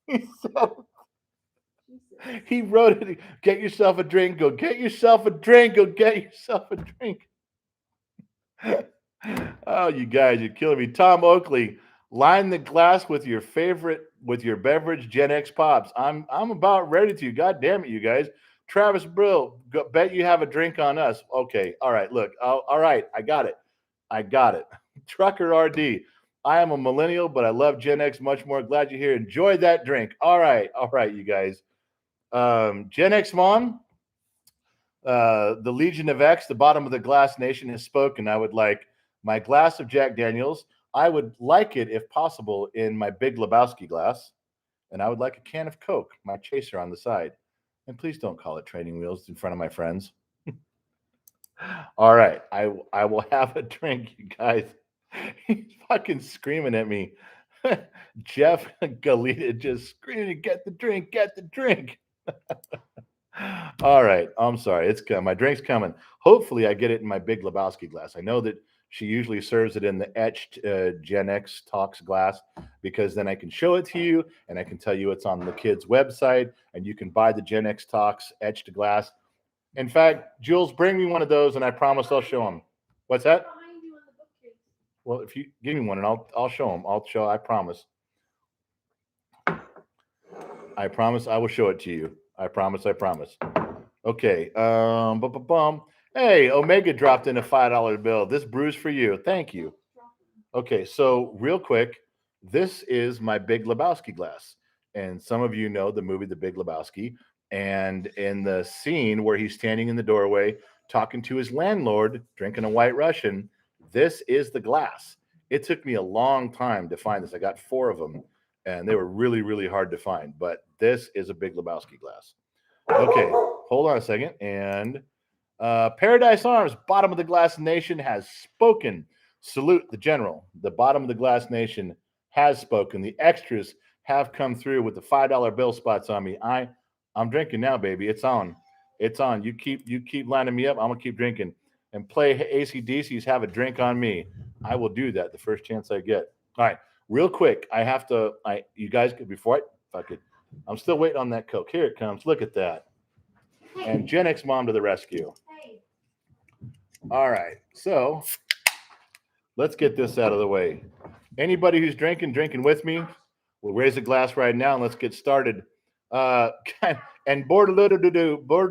yourself. He wrote it. Get yourself a drink. Go get yourself a drink. Go get yourself a drink. Oh, you guys, you're killing me. Tom Oakley, line the glass with your beverage, Gen X Pops. I'm about ready to. God damn it, you guys. Travis Brill, bet you have a drink on us. Okay, all right. Look, all right, I got it. Trucker RD, I am a millennial, but I love Gen X much more. Glad you're here. Enjoy that drink. All right, you guys. Gen X Mom, the Legion of X, the bottom of the glass nation has spoken. I would like my glass of Jack Daniels. I would like it, if possible, in my Big Lebowski glass. And I would like a can of Coke, my chaser on the side. And please don't call it training wheels in front of my friends. All right. I will have a drink, you guys. He's fucking screaming at me. Jeff Galita just screaming, "Get the drink, get the drink." All right. I'm sorry. It's coming. My drink's coming. Hopefully, I get it in my Big Lebowski glass. I know that she usually serves it in the etched Gen X Tox glass because then I can show it to you and I can tell you it's on the kids' website and you can buy the Gen X Tox etched glass. In fact, Jules, bring me one of those and I promise I'll show them. What's that? Well, if you give me one and I'll show them. I promise. I promise I will show it to you. I promise. Okay. Hey, Omega dropped in a $5 bill. This brew's for you. Thank you. Okay, so real quick, this is my Big Lebowski glass. And some of you know the movie The Big Lebowski. And in the scene where he's standing in the doorway talking to his landlord, drinking a White Russian, this is the glass. It took me a long time to find this. I got 4 of them, and they were really, really hard to find. But this is a Big Lebowski glass. Okay, hold on a second. And Paradise Arms, bottom of the glass nation, has spoken. Salute the general. The bottom of the glass nation has spoken. The extras have come through with the $5 bill spots on me. I'm drinking now, baby. It's on. It's on. You keep lining me up. I'm gonna keep drinking and play AC/DC's Have a Drink on Me. I will do that the first chance I get. All right, real quick. I have to. You guys, before I fuck it, I'm still waiting on that Coke. Here it comes. Look at that. And Gen X Mom to the rescue. All right, so let's get this out of the way. Anybody who's drinking with me, we'll raise a glass right now and let's get started. And Bartaloo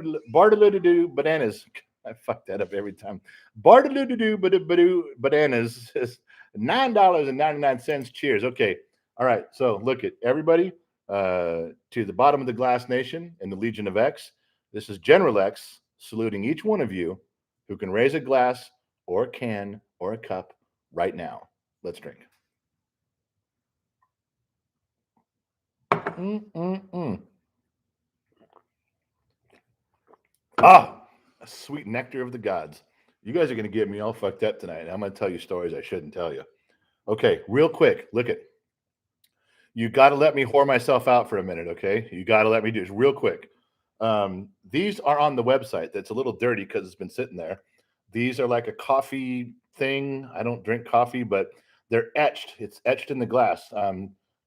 bananas. I fuck that up every time. Bartaloo bananas is $9.99. Cheers. Okay. All right. So look at everybody to the bottom of the glass nation in the Legion of X. This is General X saluting each one of you who can raise a glass or a can or a cup right now. Let's drink. Ah, a sweet nectar of the gods. You guys are going to get me all fucked up tonight. I'm going to tell you stories I shouldn't tell you. Okay, real quick. Look it. You got to let me whore myself out for a minute, okay? You got to let me do this real quick. These are on the website. That's a little dirty because it's been sitting there. These are like a coffee thing. I don't drink coffee, but They're etched. It's etched in the glass.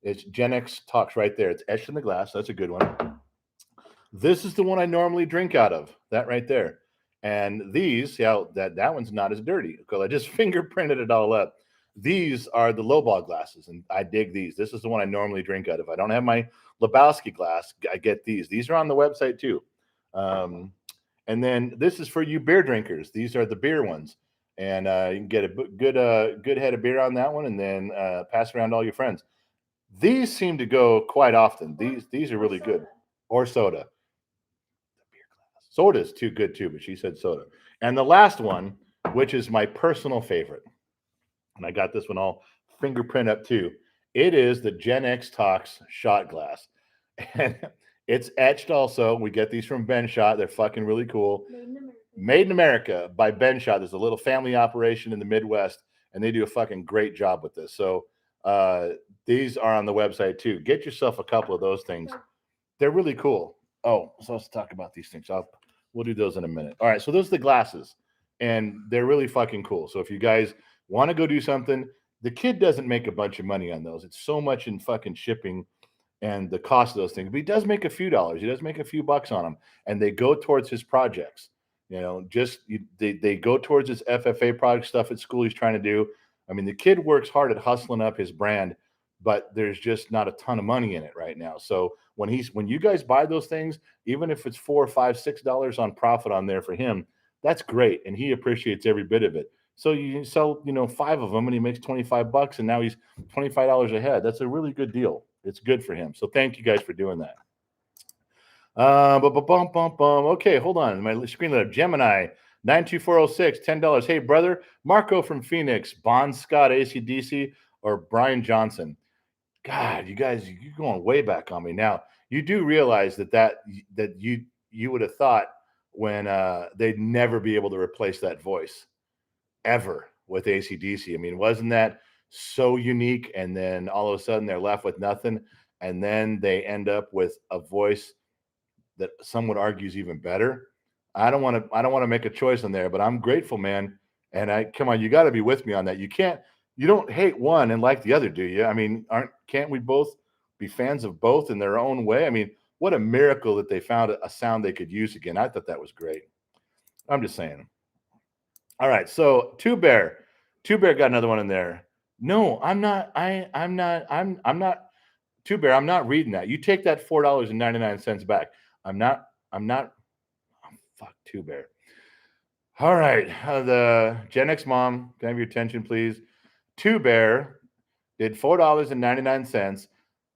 It's Gen X Tox right there. It's etched in the glass. That's a good one. This is the one I normally drink out of. That right there. And these, yeah, that one's not as dirty because I just fingerprinted it all up. These are the Lowball glasses, and I dig these. This is the one I normally drink out of. I don't have my Lebowski glass. I get these. These are on the website too. And then this is for you beer drinkers. These are the beer ones, and you can get a good head of beer on that one, and then pass around to all your friends. These seem to go quite often. These are really good. Or soda. Soda is too good too, but she said soda. And the last one, which is my personal favorite, and I got this one all fingerprint up too. It is the Gen X Tox Shot Glass, and it's etched. Also, we get these from Ben Shot. They're fucking really cool. Made in America by Ben Shot. There's a little family operation in the Midwest, and they do a fucking great job with this. So these are on the website too. Get yourself a couple of those things. They're really cool. Oh, so let's talk about these things. We'll do those in a minute. All right, so those are the glasses, and they're really fucking cool. So if you guys want to go do something, the kid doesn't make a bunch of money on those. It's so much in fucking shipping and the cost of those things. But he does make a few dollars. He does make a few bucks on them, and they go towards his projects. You know, they go towards his FFA project stuff at school he's trying to do. I mean, the kid works hard at hustling up his brand, but there's just not a ton of money in it right now. So when you guys buy those things, even if it's $4, $5, $6 on profit on there for him, that's great, and he appreciates every bit of it. So you sell, 5 of them, and he makes $25, and now he's $25 ahead. That's a really good deal. It's good for him. So thank you guys for doing that. Okay, hold on. My screen lit up. Gemini 92406, $10. Hey, brother, Marco from Phoenix, Bon Scott, ACDC, or Brian Johnson. God, you guys, you're going way back on me. Now, you do realize that you would have thought when they'd never be able to replace that voice ever with AC/DC. I mean, wasn't that so unique? And then all of a sudden they're left with nothing, and then they end up with a voice that some would argue is even better. I don't want to make a choice on there, but I'm grateful, man. And come on, you got to be with me on that. You don't hate one and like the other, do you? I mean, can't we both be fans of both in their own way? I mean, what a miracle that they found a sound they could use again. I thought that was great. I'm just saying. All right, so Two Bear got another one in there. No, I'm not. I'm not. Two Bear, I'm not reading that. You take that $4.99 back. I'm not. Oh, fuck, Two Bear. All right, the Gen X mom, can I have your attention, please? Two Bear did $4.99.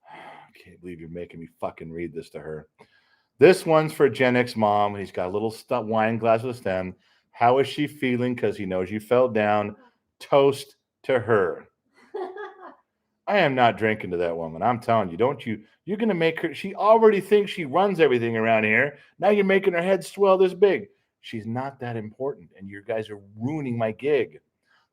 I can't believe you're making me fucking read this to her. This one's for Gen X mom. He's got a little wine glass with a stem. How is she feeling? Because he knows you fell down. Toast to her. I am not drinking to that woman. I'm telling you, you're going to make her, she already thinks she runs everything around here. Now you're making her head swell this big. She's not that important, and you guys are ruining my gig.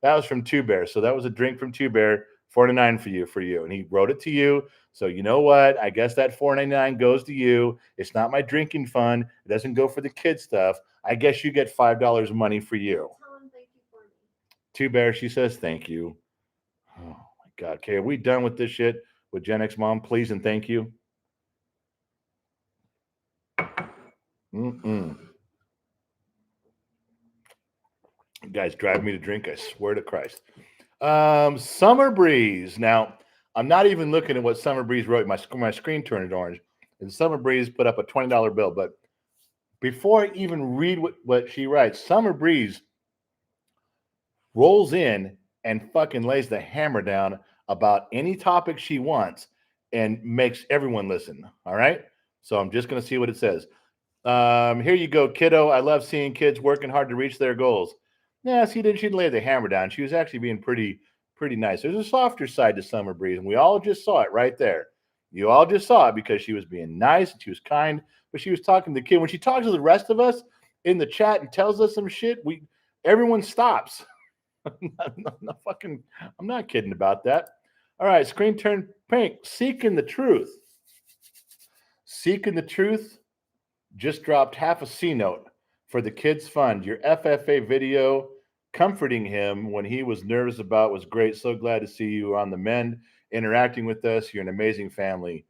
That was from Two Bear. So that was a drink from Two Bear, $4.99 for you. And he wrote it to you. So you know what? I guess that $4.99 goes to you. It's not my drinking fund. It doesn't go for the kid stuff. I guess you get $5 money for you. Tell him thank you for me. Two Bear, she says thank you. Oh my God. Okay, are we done with this shit with Gen X mom? Please and thank you. You guys drive me to drink, I swear to Christ. Summer Breeze. Now, I'm not even looking at what Summer Breeze wrote. My screen turned orange. And Summer Breeze put up a $20 bill. But before I even read what she writes, Summer Breeze rolls in and fucking lays the hammer down about any topic she wants and makes everyone listen. All right? So I'm just going to see what it says. Here you go, kiddo. I love seeing kids working hard to reach their goals. Yeah, she didn't lay the hammer down. She was actually being pretty nice. There's a softer side to Summer Breeze, and we all just saw it right there. You all just saw it because she was being nice and she was kind, but she was talking to the kid. When she talks to the rest of us in the chat and tells us some shit, everyone stops. I'm not kidding about that. All right, screen turned pink. Seeking the Truth. Seeking the Truth just dropped half a C note for the Kids Fund. Your FFA video comforting him when he was nervous about was great. So glad to see you on the mend, interacting with us. You're an amazing family.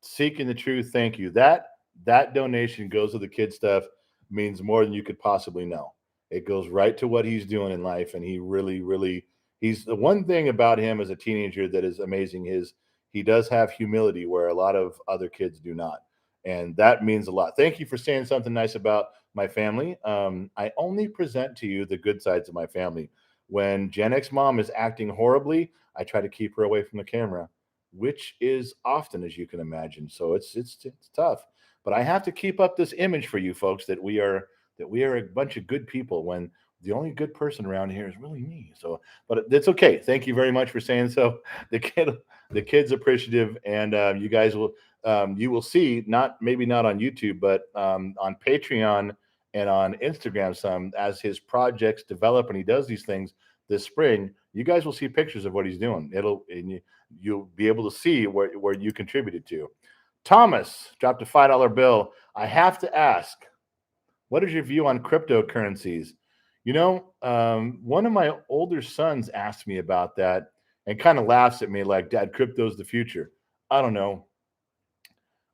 Seeking the truth. Thank you. That donation goes to the kid stuff means more than you could possibly know. It goes right to what he's doing in life, and he really, really. He's the one thing about him as a teenager that is amazing is he does have humility where a lot of other kids do not, and that means a lot. Thank you for saying something nice about my family. I only present to you the good sides of my family. When Gen X mom is acting horribly, I try to keep her away from the camera, which is often, as you can imagine. So it's tough, but I have to keep up this image for you folks that we are a bunch of good people when the only good person around here is really me. So, but it's okay. Thank you very much for saying so. The kid, the kid's appreciative, and you guys will you will see not maybe not on YouTube, but on Patreon and on Instagram some as his projects develop and he does these things this spring. You guys will see pictures of what he's doing. You'll be able to see where you contributed to. Thomas dropped a $5 bill. I have to ask, what is your view on cryptocurrencies? One of my older sons asked me about that and kind of laughs at me like, Dad, crypto's the future. I don't know.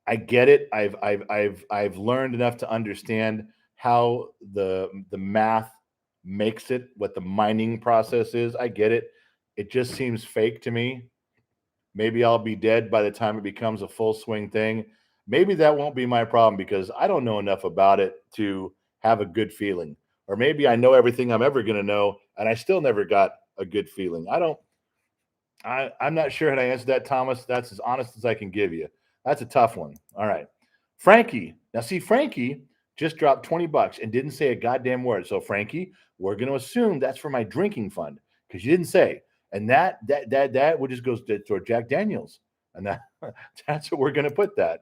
I get it. I've learned enough to understand how the math makes it, what the mining process is. I get it. It just seems fake to me. Maybe I'll be dead by the time it becomes a full swing thing. Maybe that won't be my problem because I don't know enough about it to have a good feeling. Or maybe I know everything I'm ever going to know and I still never got a good feeling. I'm not sure how to answer that, Thomas. That's as honest as I can give you. That's a tough one. All right. Frankie. Now, see, Frankie just dropped $20 and didn't say a goddamn word. So, Frankie, we're going to assume that's for my drinking fund because you didn't say. And that would just goes toward Jack Daniels. And that's what we're going to put that.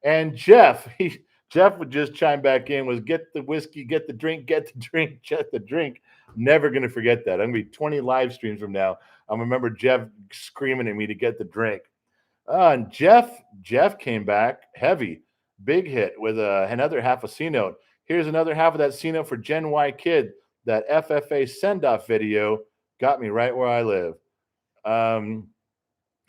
And Jeff would just chime back in was get the whiskey, get the drink, get the drink, get the drink. Never going to forget that. I'm going to be 20 live streams from now. I remember Jeff screaming at me to get the drink. And Jeff came back heavy, big hit with another half a C note. Here's another half of that C note for Gen Y Kid. That FFA send off video got me right where I live.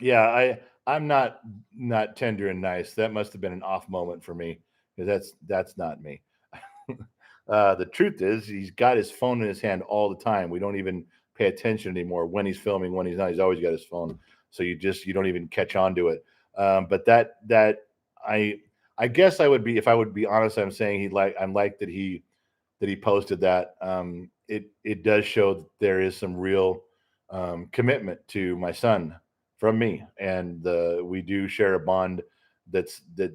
Yeah, I'm not tender and nice. That must have been an off moment for me because that's not me. The truth is, he's got his phone in his hand all the time. We don't even pay attention anymore when he's filming, when he's not. He's always got his phone, so you don't even catch on to it. But that I guess I would be if I would be honest. I'm saying I'm like that he posted that. It does show that there is some real commitment to my son from me, and we do share a bond that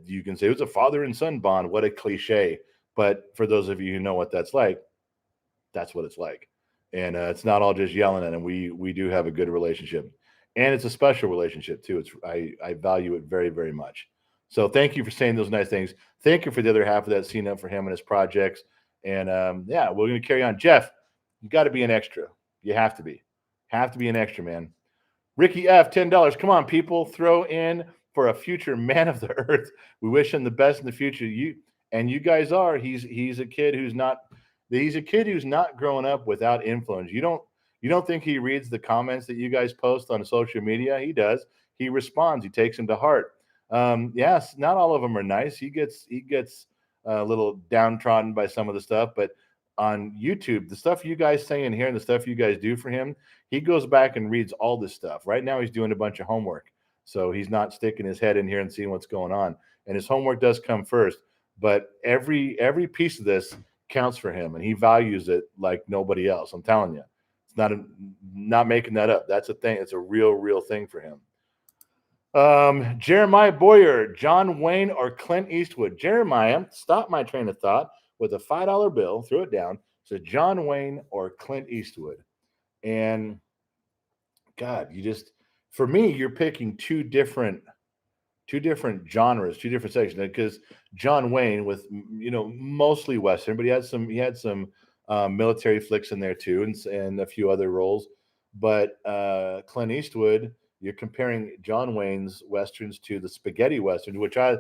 you can say it's a father and son bond. What a cliche. But for those of you who know what that's like, that's what it's like. And it's not all just yelling at him. We do have a good relationship. And it's a special relationship too. I value it very, very much. So thank you for saying those nice things. Thank you for the other half of that scene up for him and his projects. And yeah, we're going to carry on. Jeff, you got to be an extra. You have to be. Have to be an extra, man. Ricky F, $10. Come on, people. Throw in for a future man of the earth. We wish him the best in the future. You guys are. He's a kid who's not growing up without influence. You don't think he reads the comments that you guys post on social media? He does. He responds. He takes them to heart. Yes, not all of them are nice. He gets a little downtrodden by some of the stuff, but on YouTube, the stuff you guys say in here and the stuff you guys do for him, he goes back and reads all this stuff. Right now, he's doing a bunch of homework, so he's not sticking his head in here and seeing what's going on. And his homework does come first, but every piece of this counts for him, and he values it like nobody else. I'm telling you, it's not making that up. That's a thing. It's a real thing for him. Jeremiah Boyer, John Wayne, or Clint Eastwood. Jeremiah, stop my train of thought with a $5 bill, threw it down. So John Wayne or Clint Eastwood. And God, for me, you're picking two different genres, two different sections. Because John Wayne with mostly Western, but he had some military flicks in there too, and a few other roles. But Clint Eastwood, you're comparing John Wayne's Westerns to the spaghetti Westerns, which I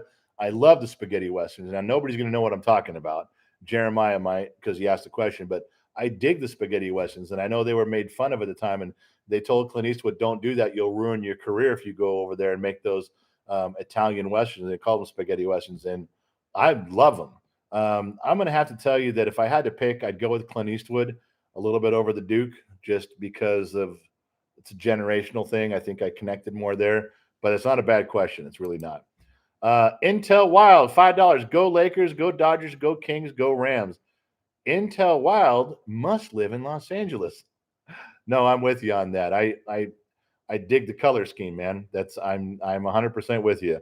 love the spaghetti Westerns. Now, nobody's going to know what I'm talking about. Jeremiah might because he asked the question, but I dig the spaghetti westerns, and I know they were made fun of at the time, and they told Clint Eastwood, "Don't do that. You'll ruin your career if you go over there and make those Italian westerns." They call them spaghetti westerns, and I love them. I'm going to have to tell you that if I had to pick, I'd go with Clint Eastwood a little bit over the Duke, just because of it's a generational thing. I think I connected more there, but it's not a bad question. It's really not. Intel Wild, $5. Go Lakers, go Dodgers, go Kings, go Rams. Intel Wild must live in Los Angeles. No, I'm with you on that. I dig the color scheme, man. I'm 100% with you.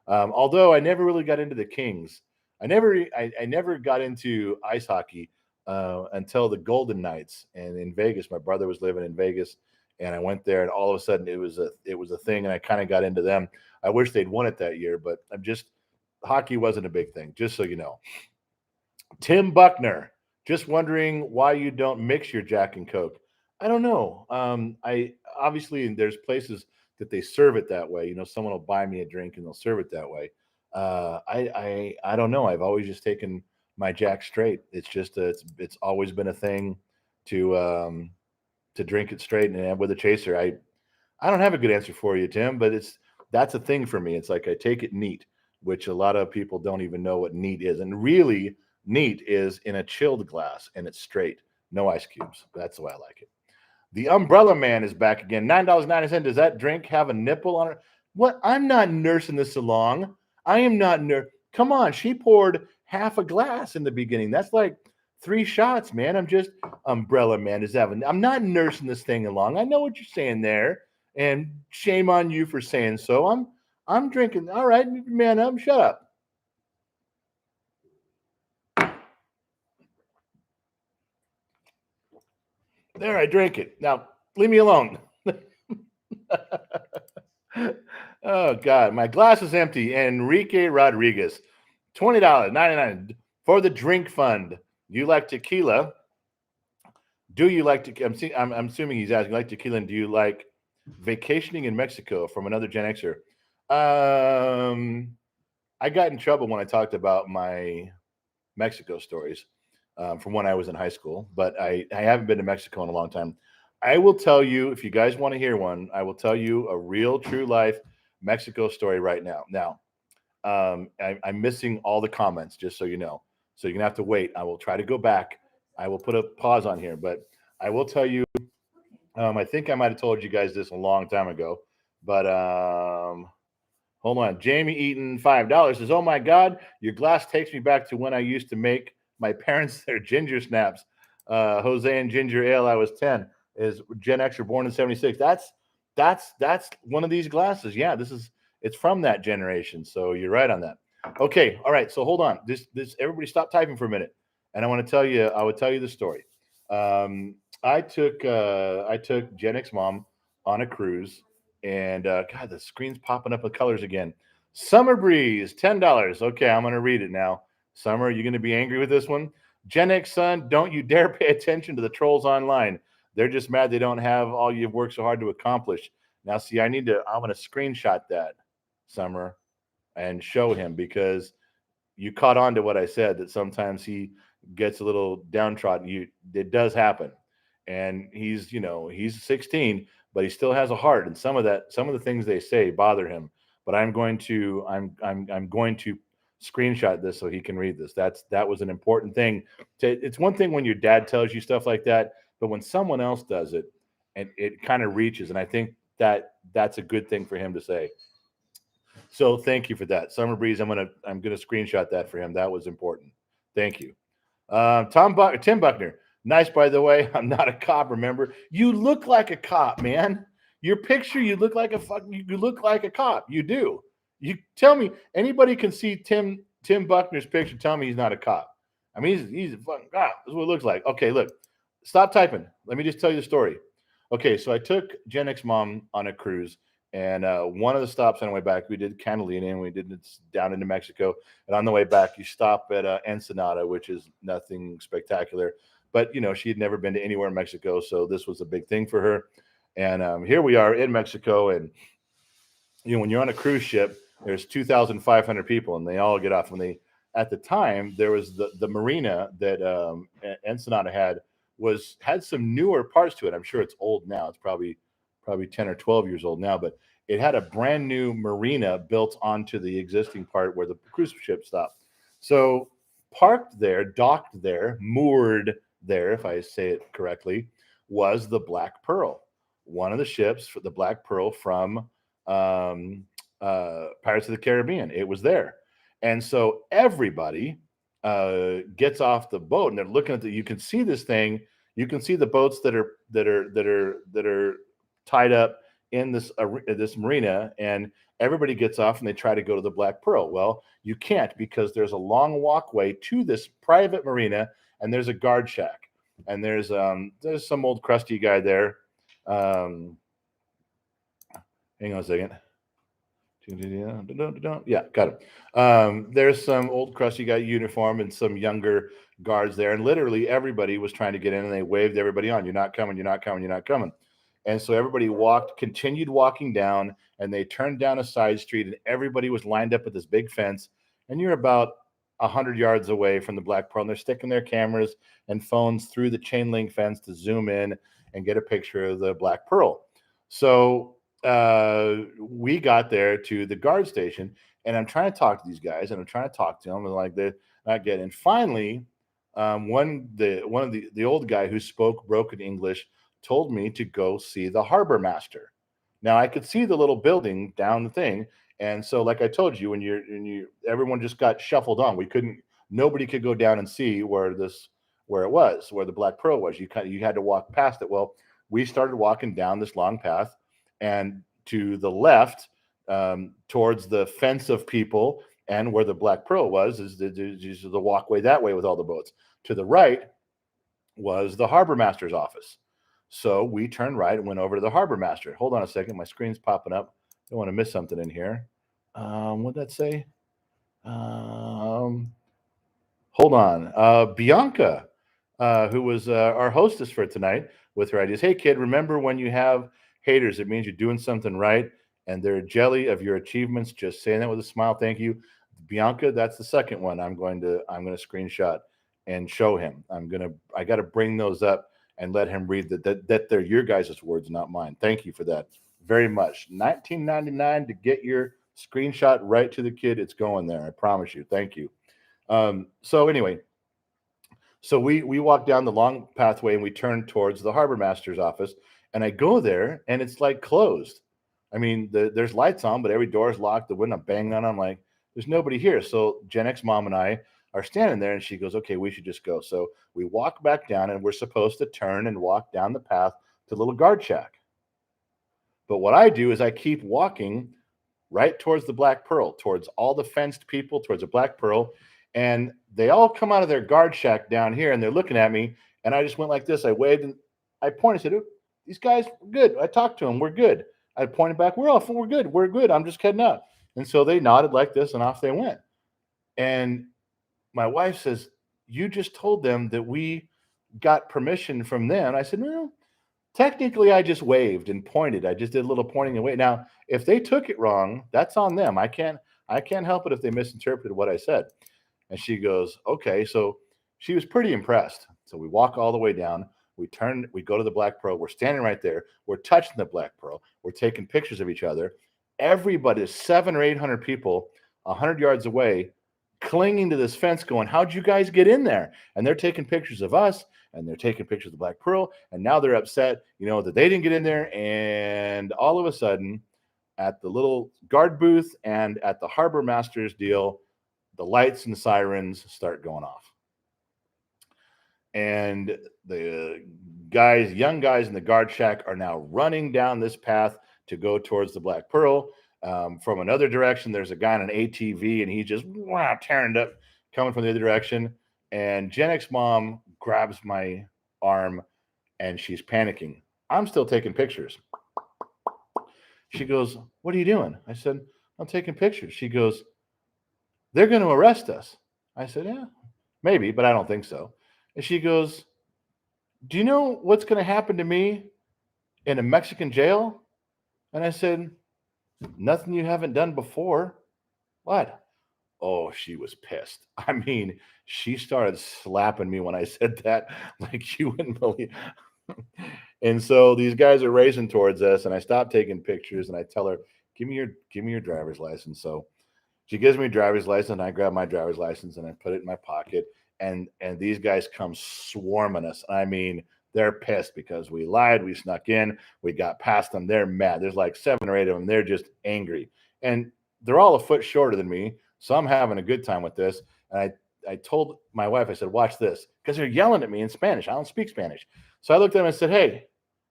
Although I never really got into the Kings. I never got into ice hockey until the Golden Knights, and in Vegas. My brother was living in Vegas, and I went there, and all of a sudden it was a thing, and I kind of got into them. I wish they'd won it that year, but hockey wasn't a big thing. Just so you know. Tim Buckner, just wondering why you don't mix your Jack and Coke. I don't know. I obviously there's places that they serve it that way. Someone will buy me a drink and they'll serve it that way. I don't know. I've always just taken my Jack straight. It's just it's always been a thing to drink it straight and with a chaser. I don't have a good answer for you, Tim, but that's a thing for me. It's like I take it neat, which a lot of people don't even know what neat is. And really, neat is in a chilled glass and it's straight, no ice cubes. That's the way I like it. The Umbrella Man is back again. $9.90. Does that drink have a nipple on it? What? I'm not nursing this along. I am not Come on, she poured half a glass in the beginning. That's like 3 shots, man. I'm just Umbrella Man is having. I'm not nursing this thing along. I know what you're saying there, and shame on you for saying so. I'm drinking. All right, man up. Shut up. There, I drank it. Now, leave me alone. Oh, God. My glass is empty. Enrique Rodriguez, $20.99 for the drink fund. You like tequila? Do you like to? I'm assuming he's asking, like tequila, and do you like vacationing in Mexico from another Gen Xer? I got in trouble when I talked about my Mexico stories from when I was in high school, but I haven't been to Mexico in a long time. I will tell you, if you guys want to hear one, I will tell you a real, true life Mexico story right now. Now, I'm missing all the comments, just so you know. So you're going to have to wait. I will try to go back. I will put a pause on here, but I will tell you, I think I might have told you guys this a long time ago, but hold on. Jamie Eaton, $5 says, "Oh my God, your glass takes me back to when I used to make my parents their ginger snaps. Jose and ginger ale. I was 10. Is Gen X, born in 76. That's one of these glasses. Yeah, it's from that generation. So you're right on that. Okay, all right. So hold on. This everybody stop typing for a minute, and I want to tell you. I would tell you the story. I took Gen X mom on a cruise, and God, the screen's popping up with colors again. Summer Breeze, $10. Okay, I'm gonna read it now. Summer, are you gonna be angry with this one? Gen X son, don't you dare pay attention to the trolls online. They're just mad they don't have all you've worked so hard to accomplish. Now, see, I'm going to screenshot that, Summer, and show him, because you caught on to what I said, that sometimes he gets a little downtrodden. It does happen. And he's 16, but he still has a heart. And some of the things they say bother him. But I'm going to screenshot this so he can read this. That was an important thing. It's one thing when your dad tells you stuff like that, but when someone else does it, and it kind of reaches, and I think that's a good thing for him to say. So thank you for that, Summer Breeze. I'm gonna screenshot that for him. That was important. Thank you, Tim Buckner. Nice, by the way. I'm not a cop. Remember, you look like a cop, man. Your picture, you look like a cop. You do. You tell me anybody can see Tim Buckner's picture. Tell me he's not a cop. I mean, he's a fucking cop. That's what it looks like. Okay, look. Stop typing. Let me just tell you the story. Okay, so I took Gen X mom on a cruise, and one of the stops on the way back, we did Catalina, and we did it down into Mexico. And on the way back, you stop at Ensenada, which is nothing spectacular. But, she had never been to anywhere in Mexico, so this was a big thing for her. And here we are in Mexico, and, when you're on a cruise ship, there's 2,500 people, and they all get off. At the time, there was the marina that Ensenada had had some newer parts to it. I'm sure it's old now. It's probably 10 or 12 years old now, but it had a brand new marina built onto the existing part where the cruise ship stopped. So parked there, docked there, moored there, if I say it correctly, was the Black Pearl, one of the ships for the Black Pearl from Pirates of the Caribbean. It was there. And so everybody gets off the boat and they're looking at you can see this thing. You can see the boats that are tied up in this marina, and everybody gets off and they try to go to the Black Pearl. Well, you can't, because there's a long walkway to this private marina, and there's a guard shack, and there's some old crusty guy there. Hang on a second. Yeah, got him. There's some old crusty guy uniform and some younger guards there, and literally everybody was trying to get in, and they waved everybody on. You're not coming. You're not coming. You're not coming. And so everybody continued walking down, and they turned down a side street, and everybody was lined up at this big fence. And you're about 100 yards away from the Black Pearl, and they're sticking their cameras and phones through the chain link fence to zoom in and get a picture of the Black Pearl. So we got there to the guard station, and I'm trying to talk to these guys, and I'm trying to talk to them, and like they're not getting. And finally, one of the old guy who spoke broken English told me to go see the harbor master. Now I could see the little building down the thing, and so like I told you, when everyone just got shuffled on. Nobody could go down and see where the Black Pearl was. You had to walk past it. Well, we started walking down this long path, and to the left, towards the fence of people and where the Black Pearl was, is the walkway that way with all the boats. To the right was the harbor master's office. So we turned right and went over to the harbor master. Hold on a second. My screen's popping up. Don't want to miss something in here. What'd that say? Hold on. Bianca, who was our hostess for tonight with her ideas. Hey, kid, remember when you have haters, it means you're doing something right, and they're jelly of your achievements. Just saying that with a smile. Thank you. Bianca, that's the second one I'm going to screenshot and show him. I got to bring those up and let him read that they're your guys' words, not mine. Thank you for that very much. $19.99 to get your screenshot right to the kid. It's going there. I promise you. Thank you. So anyway, so we walk down the long pathway and we turn towards the harbor master's office, and I go there and it's like closed. I mean, there's lights on, but every door is locked. The window, I'm banging on. I'm like, there's nobody here. So Gen X mom and I are standing there, and she goes, okay, we should just go. So we walk back down, and we're supposed to turn and walk down the path to the little guard shack. But what I do is I keep walking right towards the Black Pearl, towards all the fenced people, towards the Black Pearl. And they all come out of their guard shack down here, and they're looking at me. And I just went like this. I waved, and I pointed, said, these guys, we're good. I talked to them. We're good. I pointed back. We're off. We're good. We're good. I'm just heading out. And so they nodded like this, and off they went. And my wife says, you just told them that we got permission from them. I said, no, technically I just waved and pointed. I just did a little pointing away. Now, if they took it wrong, that's on them. I can't help it if they misinterpreted what I said. And she goes, okay. So she was pretty impressed. So we walk all the way down. We go to the Black Pearl. We're standing right there. We're touching the Black Pearl. We're taking pictures of each other. Everybody, 700 or 800 people, 100 yards away, clinging to this fence going, how'd you guys get in there? And they're taking pictures of us, and they're taking pictures of the Black Pearl, and now they're upset, that they didn't get in there. And all of a sudden, at the little guard booth and at the harbor master's deal, the lights and sirens start going off. And the young guys in the guard shack are now running down this path to go towards the Black Pearl. From another direction, there's a guy on an ATV, and he's just tearing it up, coming from the other direction. And Gen X mom grabs my arm, and she's panicking. I'm still taking pictures. She goes, what are you doing? I said, I'm taking pictures. She goes, they're going to arrest us. I said, yeah, maybe, but I don't think so. And she goes, do you know what's going to happen to me in a Mexican jail? And I said, nothing you haven't done before. What? Oh, she was pissed. I mean, she started slapping me when I said that, like you wouldn't believe. And so these guys are racing towards us, and I stop taking pictures, and I tell her, give me your driver's license." So she gives me a driver's license, and I grab my driver's license and I put it in my pocket. And these guys come swarming us. I mean, they're pissed because we lied, we snuck in, we got past them. They're mad. There's like 7 or 8 of them. They're just angry, and they're all a foot shorter than me. So I'm having a good time with this. And I told my wife, I said, "Watch this," because they're yelling at me in Spanish. I don't speak Spanish. So I looked at them and said, "Hey,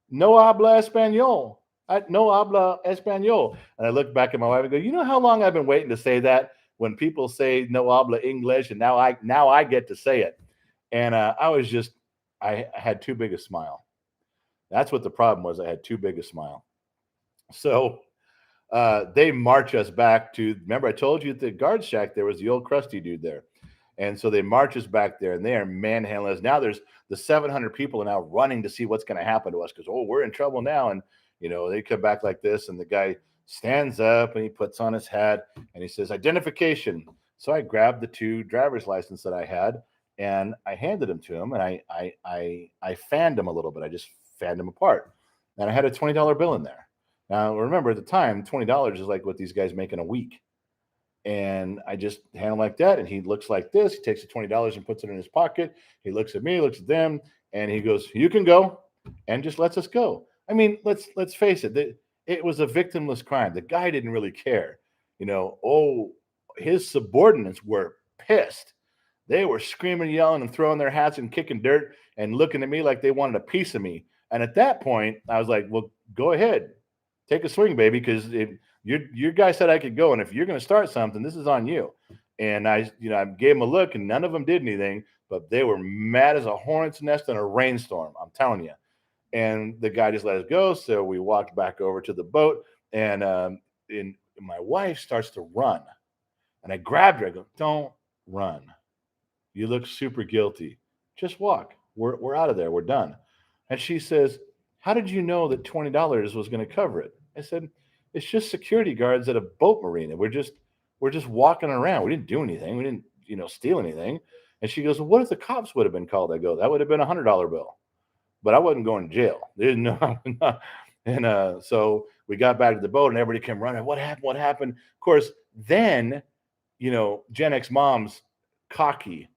no habla español. No habla español." And I looked back at my wife and go, "You know how long I've been waiting to say that? When people say no habla English, and now I get to say it." And I had too big a smile. That's what the problem was. I had too big a smile. So they march us back to. Remember, I told you at the guard shack there was the old crusty dude there. And so they march us back there, and they are manhandling us. Now there's the 700 people are now running to see what's going to happen to us because, oh, we're in trouble now. And, they come back like this, and the guy stands up and he puts on his hat and he says, "Identification." So I grabbed the 2 driver's license that I had and I handed them to him, and I fanned him a little bit. I just fanned him apart. And I had a $20 bill in there. Now, remember at the time, $20 is like what these guys make in a week. And I just hand him like that, and he looks like this. He takes the $20 and puts it in his pocket. He looks at me, looks at them, and he goes, "You can go," and just lets us go. I mean, let's face it. It was a victimless crime. The guy didn't really care. Oh, his subordinates were pissed. They were screaming, yelling, and throwing their hats and kicking dirt and looking at me like they wanted a piece of me. And at that point, I was like, "Well, go ahead, take a swing, baby, because your guy said I could go, and if you're going to start something, this is on you." And I gave them a look, and none of them did anything, but they were mad as a hornet's nest in a rainstorm. I'm telling you. And the guy just let us go. So we walked back over to the boat, and my wife starts to run, and I grabbed her. I go, "Don't run. You look super guilty. Just walk. We're out of there. We're done." And she says, "How did you know that $20 was going to cover it?" I said, "It's just security guards at a boat marina. We're just walking around. We didn't do anything. We didn't, steal anything." And she goes, "Well, what if the cops would have been called?" I go, "That would have been $100 bill, but I wasn't going to jail." There's no, and so we got back to the boat, and everybody came running. "What happened? What happened?" Of course, then Gen X mom's cocky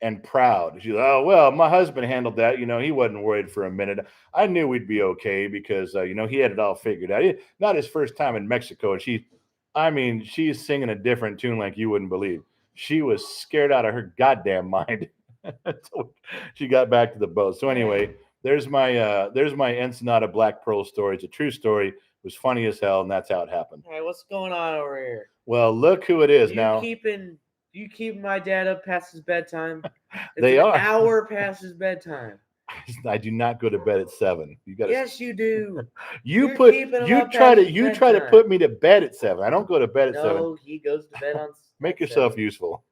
and proud. She's like, "Oh, well, my husband handled that. He wasn't worried for a minute. I knew we'd be okay because, he had it all figured out. Not his first time in Mexico." And she's singing a different tune like you wouldn't believe. She was scared out of her goddamn mind. So she got back to the boat. So anyway, there's my Ensenada Black Pearl story. It's a true story. It was funny as hell, and that's how it happened. All right, what's going on over here? Well, look who it is now. You keeping my dad up past his bedtime? They an are. hour past his bedtime. I do not go to bed at 7. You got. Yes, you do. You try to put me to bed at 7. I don't go to bed at 7. No, he goes to bed on. Make yourself useful.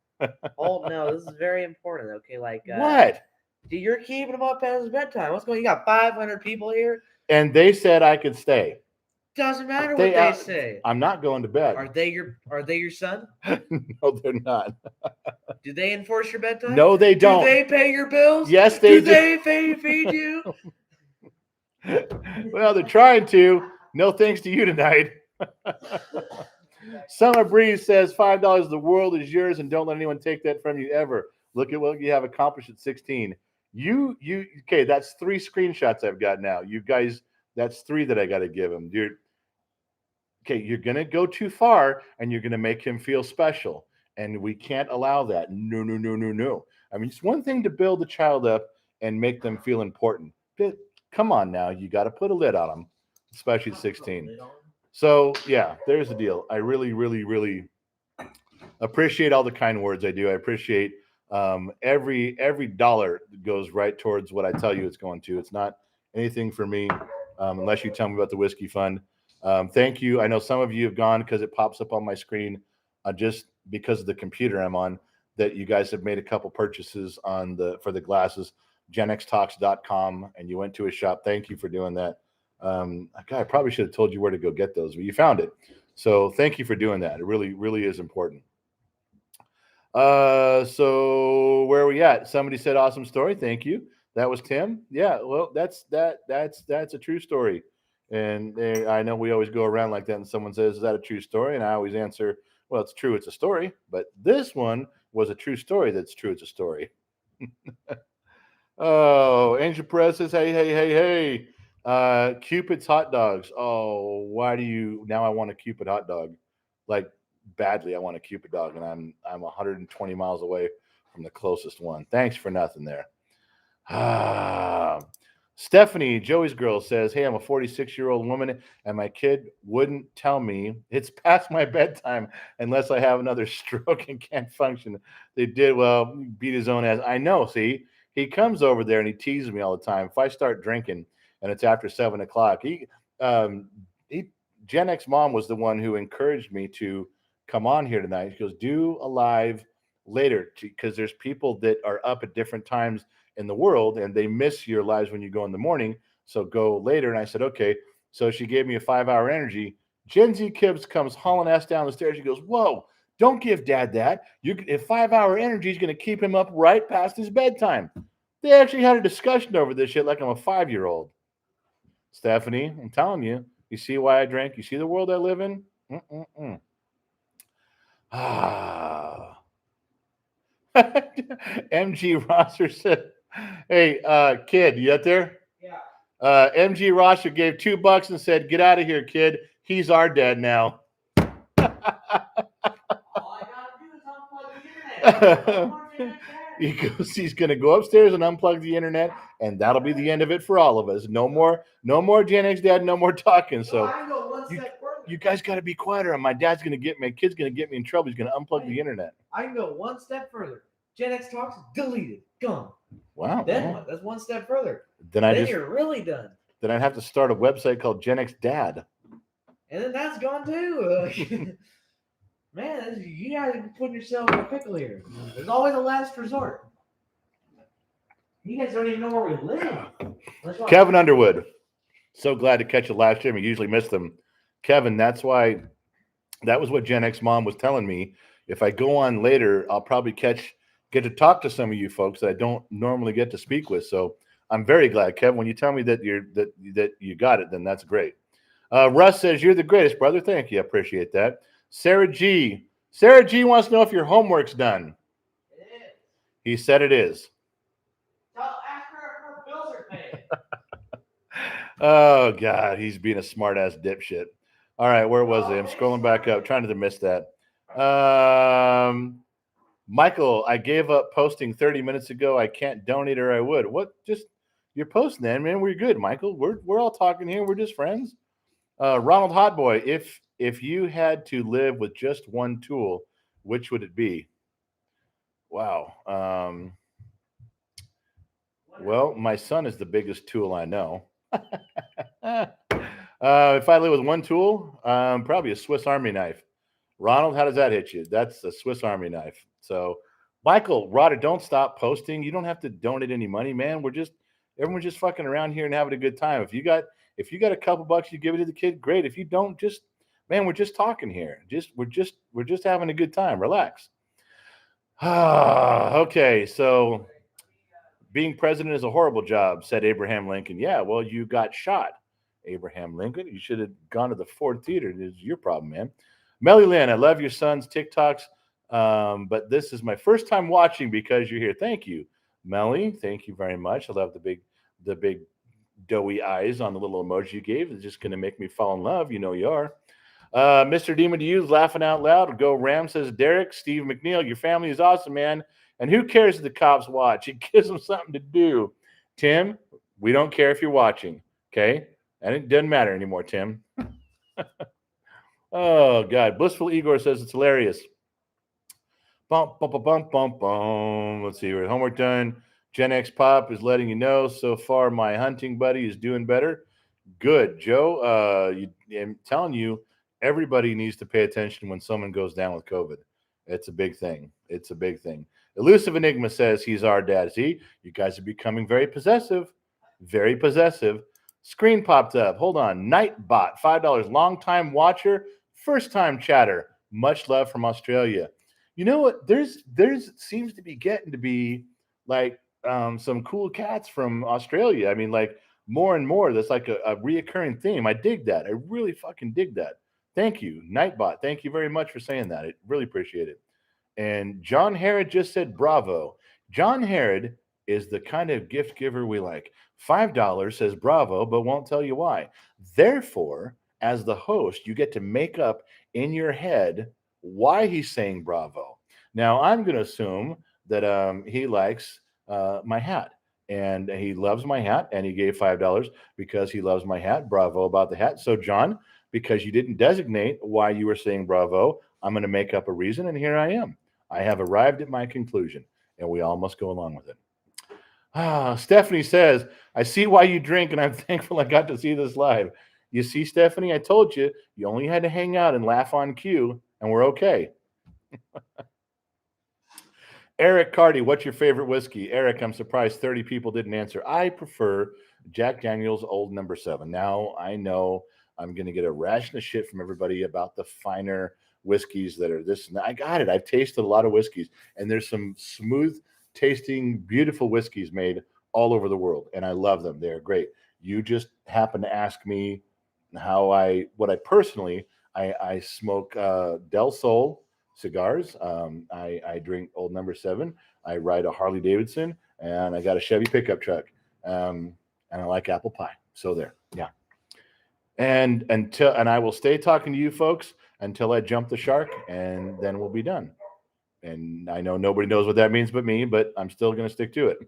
Oh no, this is very important. Okay, what? You're keeping him up past his bedtime. What's going? You got 500 people here, and they said I could stay. Doesn't matter what they say. I'm not going to bed. Are they your son? No, they're not. Do they enforce your bedtime? No, they don't. Do they pay your bills? Yes, they do. Do they feed you? Well, they're trying to. No thanks to you tonight. Summer Breeze says $5. The world is yours, and don't let anyone take that from you ever. Look at what you have accomplished at 16. Okay, that's 3 screenshots I've got now. You guys, that's 3 that I got to give him. You're going to go too far, and you're going to make him feel special, and we can't allow that. No. I mean, it's one thing to build a child up and make them feel important, but come on now, you got to put a lid on them, especially at 16. So yeah, there's the deal. I really, really, really appreciate all the kind words. I do. I appreciate every dollar goes right towards what I tell you it's going to. It's not anything for me unless you tell me about the whiskey fund. Thank you. I know some of you have gone because it pops up on my screen just because of the computer I'm on, that you guys have made a couple purchases for the glasses, genxtox.com, and you went to a shop. Thank you for doing that. I probably should have told you where to go get those, but you found it. So thank you for doing that. It really, really is important. So where are we at? Somebody said awesome story. Thank you. That was Tim. Yeah, well, that's a true story. And I know we always go around like that, and someone says, "Is that a true story?" And I always answer, "Well, it's true. It's a story." But this one was a true story. That's true. It's a story. Oh, Angel Perez says, "Hey, hey, hey, hey, Cupid's hot dogs. Oh, why do you now? I want a Cupid hot dog, like badly. I want a Cupid dog, and I'm 120 miles away from the closest one. Thanks for nothing there." Ah, Stephanie, Joey's girl says, "Hey, I'm a 46-year-old woman, and my kid wouldn't tell me it's past my bedtime unless I have another stroke and can't function. They did well, beat his own ass. I know. See, he comes over there and he teases me all the time. If I start drinking and it's after 7 o'clock, um, he, Gen X mom was the one who encouraged me to come on here tonight. She goes, do a live later because there's people that are up at different times in the world and they miss your lives when you go in the morning. So go later. And I said, okay. So she gave me a 5-hour energy. Gen Z Kibbs comes hauling ass down the stairs. She goes, whoa, don't give dad that. If 5-hour energy is going to keep him up right past his bedtime. They actually had a discussion over this shit like I'm a 5-year-old. Stephanie, I'm telling you, you see why I drank? You see the world I live in? Ah. MG Rosser said, hey, kid, you out there? Yeah. MG Rosser gave $2 and said, get out of here, kid. He's our dad now. All I gotta do is unplug the internet. He goes, he's going to go upstairs and unplug the internet, and that'll be the end of it for all of us. No more Gen X dad, no more talking. So I go one step further. You guys got to be quieter, or my kid's going to get me in trouble. He's going to unplug the internet. I can go one step further. Gen X Talks deleted, gone. Wow. Then what? That's one step further. Then you're really done. Then I'd have to start a website called Gen X Dad. And then that's gone too. Man, you guys are putting yourself in a pickle here. There's always a last resort. You guys don't even know where we live. Kevin Underwood. So glad to catch a live stream. I usually miss them. Kevin, that was what Gen X Mom was telling me. If I go on later, I'll probably get to talk to some of you folks that I don't normally get to speak with. So I'm very glad, Kevin. When you tell me that you got it, then that's great. Russ says, you're the greatest, brother. Thank you. I appreciate that. Sarah G wants to know if your homework's done. It is. He said it is. Ask her if her bills are paid. Oh, God. He's being a smart-ass dipshit. All right. Where was I? I'm scrolling back up, trying to miss that. Michael, I gave up posting 30 minutes ago. I can't donate or I would. What? Just you're posting then, man. We're good, Michael. We're all talking here. We're just friends. Ronald Hotboy, if you had to live with just one tool, which would it be? Wow. Well, my son is the biggest tool I know. If I live with one tool, probably a Swiss Army knife. Ronald, how does that hit you? That's a Swiss Army knife. So, Michael, Rodder, don't stop posting. You don't have to donate any money, man. Everyone's just fucking around here and having a good time. If you got a couple bucks, you give it to the kid, great. If you don't, we're just talking here. We're just having a good time. Relax. Okay, so being president is a horrible job, said Abraham Lincoln. Yeah, well, you got shot, Abraham Lincoln. You should have gone to the Ford Theater. This is your problem, man. Melly Lynn, I love your son's TikToks, but this is my first time watching because you're here. Thank you, Melly. Thank you very much. I love the big doughy eyes on the little emoji you gave. It's just going to make me fall in love. You know you are. Mr. Demon to you, laughing out loud. Go Ram, says Derek. Steve McNeil, your family is awesome, man. And who cares if the cops watch? It gives them something to do. Tim, we don't care if you're watching, okay? And it doesn't matter anymore, Tim. Oh, God. Blissful Igor says it's hilarious. Bump, bump, bump, bump, bump. Let's see. We're homework done. Gen X Pop is letting you know so far my hunting buddy is doing better. Good, Joe. I'm telling you, everybody needs to pay attention when someone goes down with COVID. It's a big thing. It's a big thing. Elusive Enigma says he's our dad. See, you guys are becoming very possessive. Very possessive. Screen popped up. Hold on. Nightbot, $5. Long-time watcher, first-time chatter. Much love from Australia. You know what? There's seems to be getting to be like some cool cats from Australia. I mean, like more and more. That's like a reoccurring theme. I dig that. I really fucking dig that. Thank you, Nightbot. Thank you very much for saying that. I really appreciate it. And John Herod just said bravo. John Herod is the kind of gift giver we like. $5 says bravo, but won't tell you why. Therefore, as the host, you get to make up in your head why he's saying bravo. Now, I'm going to assume that he likes my hat and he loves my hat and he gave $5 because he loves my hat. Bravo about the hat. So, John, because you didn't designate why you were saying bravo, I'm going to make up a reason, and here I am. I have arrived at my conclusion, and we all must go along with it. Stephanie says, I see why you drink, and I'm thankful I got to see this live. You see, Stephanie, I told you, you only had to hang out and laugh on cue, and we're okay. Eric Carty, what's your favorite whiskey? Eric, I'm surprised 30 people didn't answer. I prefer Jack Daniel's Old No. 7. Now, I know I'm going to get a ration of shit from everybody about the finer whiskeys that are this and that. I got it. I've tasted a lot of whiskeys, and there's some smooth tasting, beautiful whiskeys made all over the world, and I love them. They're great. You just happen to ask me I smoke Del Sol cigars. I drink Old No. 7. I ride a Harley Davidson, and I got a Chevy pickup truck, and I like apple pie. So there, yeah. And I will stay talking to you folks until I jump the shark, and then we'll be done. And I know nobody knows what that means but me, but I'm still going to stick to it.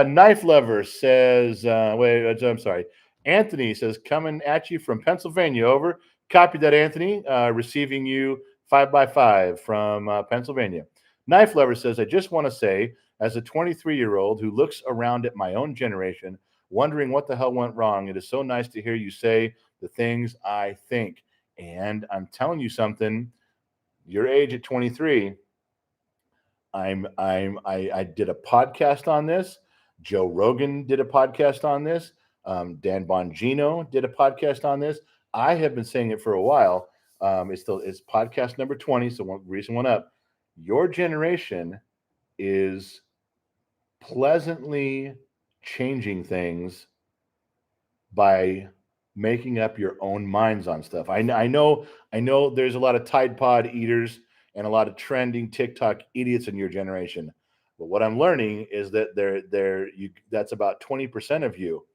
Knife Lover says, I'm sorry. Anthony says, coming at you from Pennsylvania. Over. Copy that, Anthony. Receiving you 5x5 from Pennsylvania. Knife Lover says, I just want to say, as a 23-year-old who looks around at my own generation, wondering what the hell went wrong, it is so nice to hear you say the things I think. And I'm telling you something, your age at 23, I did a podcast on this. Joe Rogan did a podcast on this. Dan Bongino did a podcast on this. I have been saying it for a while. It's podcast number 20, so one reason one up. Your generation is pleasantly changing things by making up your own minds on stuff. I know there's a lot of Tide Pod eaters and a lot of trending TikTok idiots in your generation. But what I'm learning is that that's about 20% of you.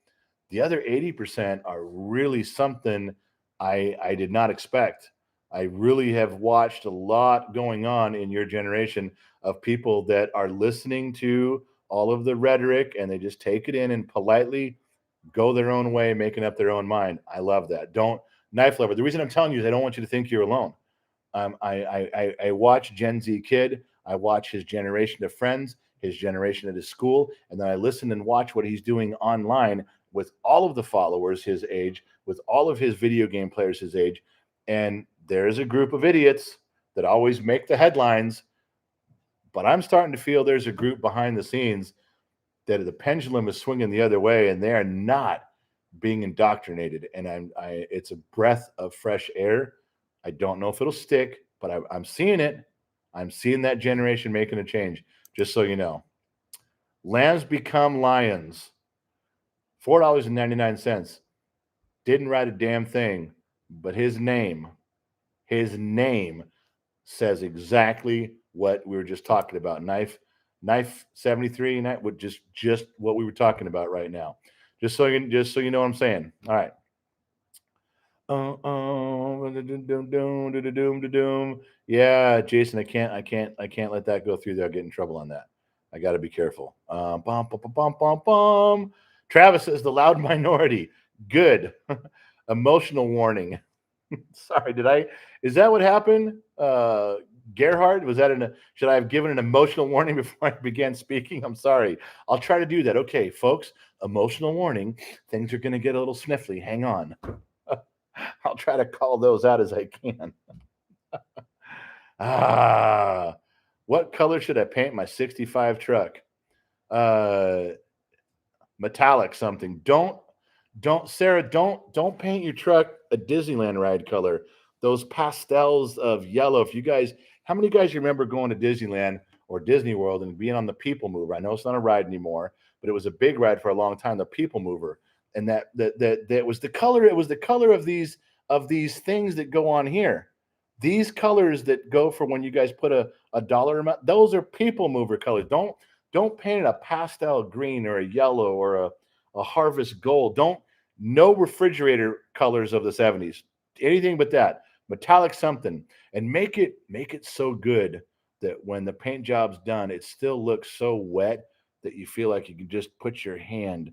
The other 80% are really something I did not expect. I really have watched a lot going on in your generation of people that are listening to all of the rhetoric and they just take it in and politely go their own way, making up their own mind. I love that. Don't Knife Lover. The reason I'm telling you is I don't want you to think you're alone. I watch Gen Z Kid. I watch his generation of friends, his generation at his school, and then I listen and watch what he's doing online with all of the followers his age, with all of his video game players his age. And there's a group of idiots that always make the headlines, but I'm starting to feel there's a group behind the scenes that the pendulum is swinging the other way, and they are not being indoctrinated. And it's a breath of fresh air. I don't know if it'll stick, but I'm seeing it. I'm seeing that generation making a change, just so you know. Lambs Become Lions, $4.99. Didn't write a damn thing, but his name says exactly what we were just talking about. Knife 73, with just what we were talking about right now. Just so you know what I'm saying. All right. Yeah, Jason, I can't let that go through there. I'll get in trouble on that. I got to be careful. Travis says the loud minority. Good. Emotional warning. Sorry, is that what happened? Gerhard, should I have given an emotional warning before I began speaking? I'm sorry. I'll try to do that. Okay, folks, emotional warning. Things are going to get a little sniffly. Hang on. I'll try to call those out as I can. What color should I paint my 65 truck? Metallic something. Sarah, don't paint your truck a Disneyland ride color. Those pastels of yellow. If you guys How many guys remember going to Disneyland or Disney World and being on the People Mover? I know it's not a ride anymore, but it was a big ride for a long time, the People Mover. And that was the color. It was the color of these things that go on here. These colors that go for when you guys put a dollar amount, those are People Mover colors. Don't paint it a pastel green or a yellow or a harvest gold. No refrigerator colors of the 70s. Anything but that. Metallic something. And make it so good that when the paint job's done, it still looks so wet that you feel like you can just put your hand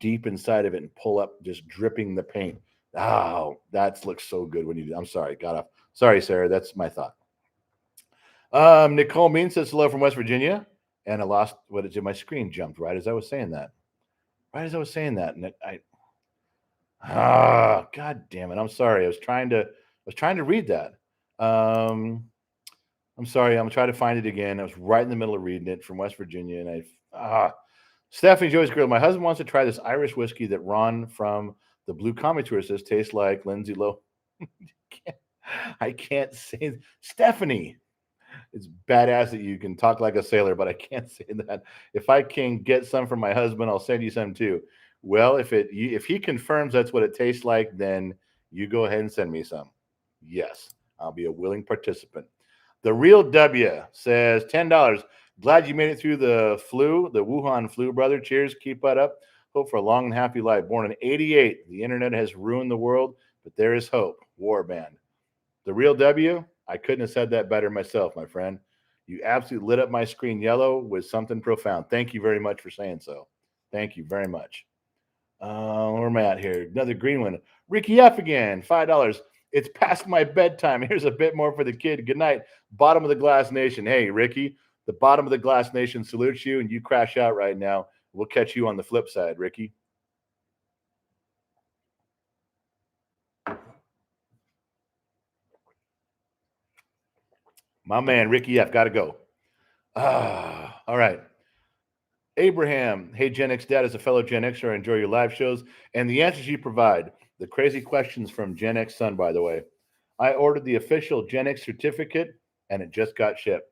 deep inside of it and pull up, just dripping the paint. Oh, that looks so good when you do. I'm sorry, got off. Sorry, Sarah. That's my thought. Nicole Mean says hello from West Virginia. And I lost what it did. My screen jumped right as I was saying that. And God damn it. I'm sorry. I was trying to read that. I'm sorry. I'm trying to find it again. I was right in the middle of reading it from West Virginia. And Stephanie Joyce Girl, my husband wants to try this Irish whiskey that Ron from the Blue Comic Tour says tastes like Lindsay Lohan. I can't say Stephanie. It's badass that you can talk like a sailor, but I can't say that. If I can get some from my husband, I'll send you some too. Well, if he confirms that's what it tastes like, then you go ahead and send me some. Yes, I'll be a willing participant. The Real W says $10. Glad you made it through the Wuhan flu, brother. Cheers. Keep that up. Hope for a long and happy life. Born in 88, the internet has ruined the world, but there is hope. War band. The Real W, I couldn't have said that better myself, my friend. You absolutely lit up my screen yellow with something profound. Thank you very much for saying so. Thank you very much. Where am I at here? Another green one. Ricky F again, $5. It's past my bedtime. Here's a bit more for the kid. Good night. Bottom of the Glass Nation. Hey, Ricky, the Bottom of the Glass Nation salutes you, and you crash out right now. We'll catch you on the flip side, Ricky. My man, Ricky F. Got to go. All right. Abraham, hey, Gen X Dad, as a fellow Gen Xer, I enjoy your live shows and the answers you provide. The crazy questions from Gen X Son, by the way. I ordered the official Gen X certificate, and it just got shipped.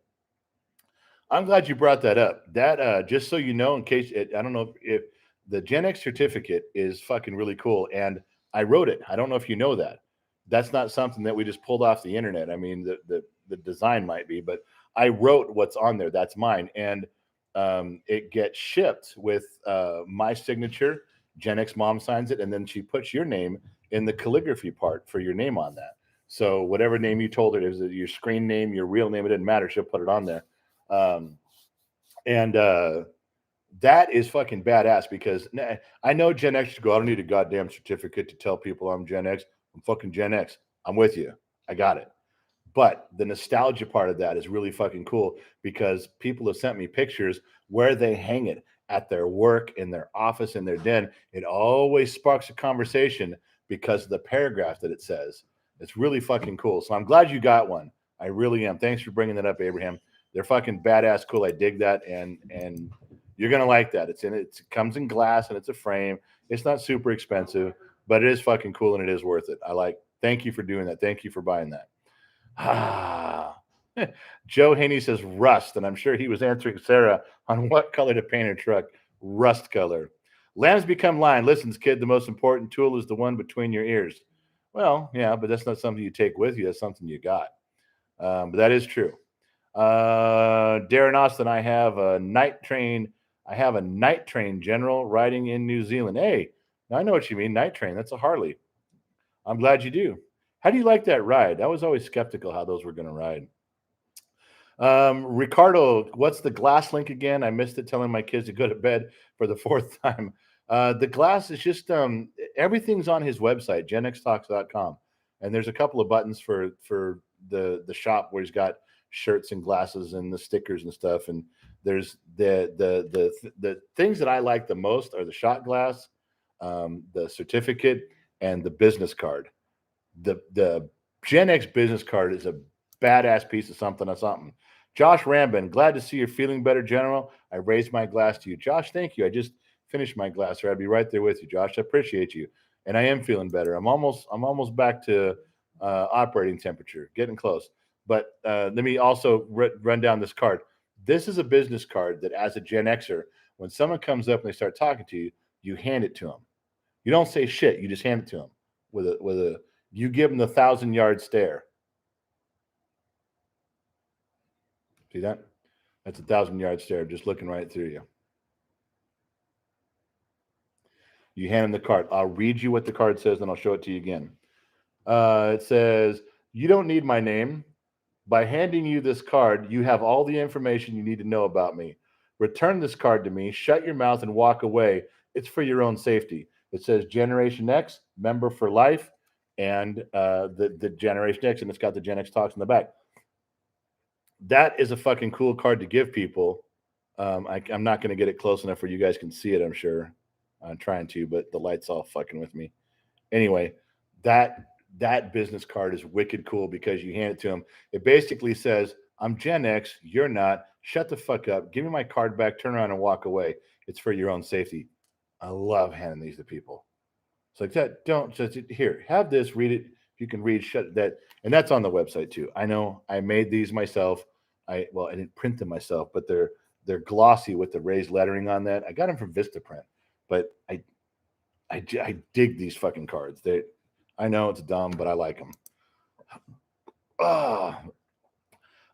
I'm glad you brought that up. That, just so you know, in case, I don't know if the Gen X certificate is fucking really cool, and I wrote it. I don't know if you know that. That's not something that we just pulled off the internet. I mean, the design might be, but I wrote what's on there. That's mine. And it gets shipped with my signature. Gen X Mom signs it, and then she puts your name in the calligraphy part for your name on that. So whatever name you told her is your screen name, your real name, it didn't matter. She'll put it on there. That is fucking badass because I know Gen X go, I don't need a goddamn certificate to tell people I'm Gen X. I'm fucking Gen X. I'm with you. I got it. But the nostalgia part of that is really fucking cool because people have sent me pictures where they hang it at their work, in their office, in their den. It always sparks a conversation because of the paragraph that it says. It's really fucking cool. So I'm glad you got one. I really am. Thanks for bringing that up, Abraham. They're fucking badass cool. I dig that. And you're going to like that. It comes in glass and it's a frame. It's not super expensive, but it is fucking cool and it is worth it. Thank you for doing that. Thank you for buying that. Joe Haney says rust, and I'm sure he was answering Sarah on what color to paint her truck. Rust color. Lambs become lion. Listens, kid, the most important tool is the one between your ears. Well, yeah, but that's not something you take with you. That's something you got. But that is true. Darren Austin, I have a night train general riding in New Zealand. Hey, I know what you mean. Night train. That's a Harley. I'm glad you do. How do you like that ride? I was always skeptical how those were going to ride. Ricardo, what's the glass link again? I missed it telling my kids to go to bed for the fourth time. The glass is just everything's on his website, genxtalks.com. And there's a couple of buttons for the shop where he's got shirts and glasses and the stickers and stuff. And there's the things that I like the most are the shot glass, the certificate, and the business card. The Gen X business card is a badass piece of something. Josh Rambin, glad to see you're feeling better, General. I raised my glass to you. Josh, thank you. I just finished my glass, or I'd be right there with you, Josh. I appreciate you. And I am feeling better. I'm almost back to operating temperature, getting close. But let me also run down this card. This is a business card that, as a Gen Xer, when someone comes up and they start talking to you, you hand it to them. You don't say shit. You just hand it to them with a. You give them the 1,000-yard stare. See that? That's a 1,000-yard stare, just looking right through you. You hand them the card. I'll read you what the card says, and I'll show it to you again. It says, "You don't need my name. By handing you this card, you have all the information you need to know about me. Return this card to me, shut your mouth, and walk away. It's for your own safety." It says Generation X, member for life, and the Generation X, and it's got the Gen X Talks in the back. That is a fucking cool card to give people. I'm not going to get it close enough where you guys can see it, I'm sure. I'm trying to, but the light's all fucking with me. Anyway, that business card is wicked cool because you hand it to them. It basically says, "I'm Gen X, you're not. Shut the fuck up. Give me my card back, turn around and walk away. It's for your own safety." I love handing these to people. It's like that. Don't just here, have this, read it. You can read, shut that. And that's on the website too. I know I made these myself. I didn't print them myself, but they're glossy with the raised lettering on that. I got them from Vistaprint, but I dig these fucking cards. I know it's dumb, but I like them.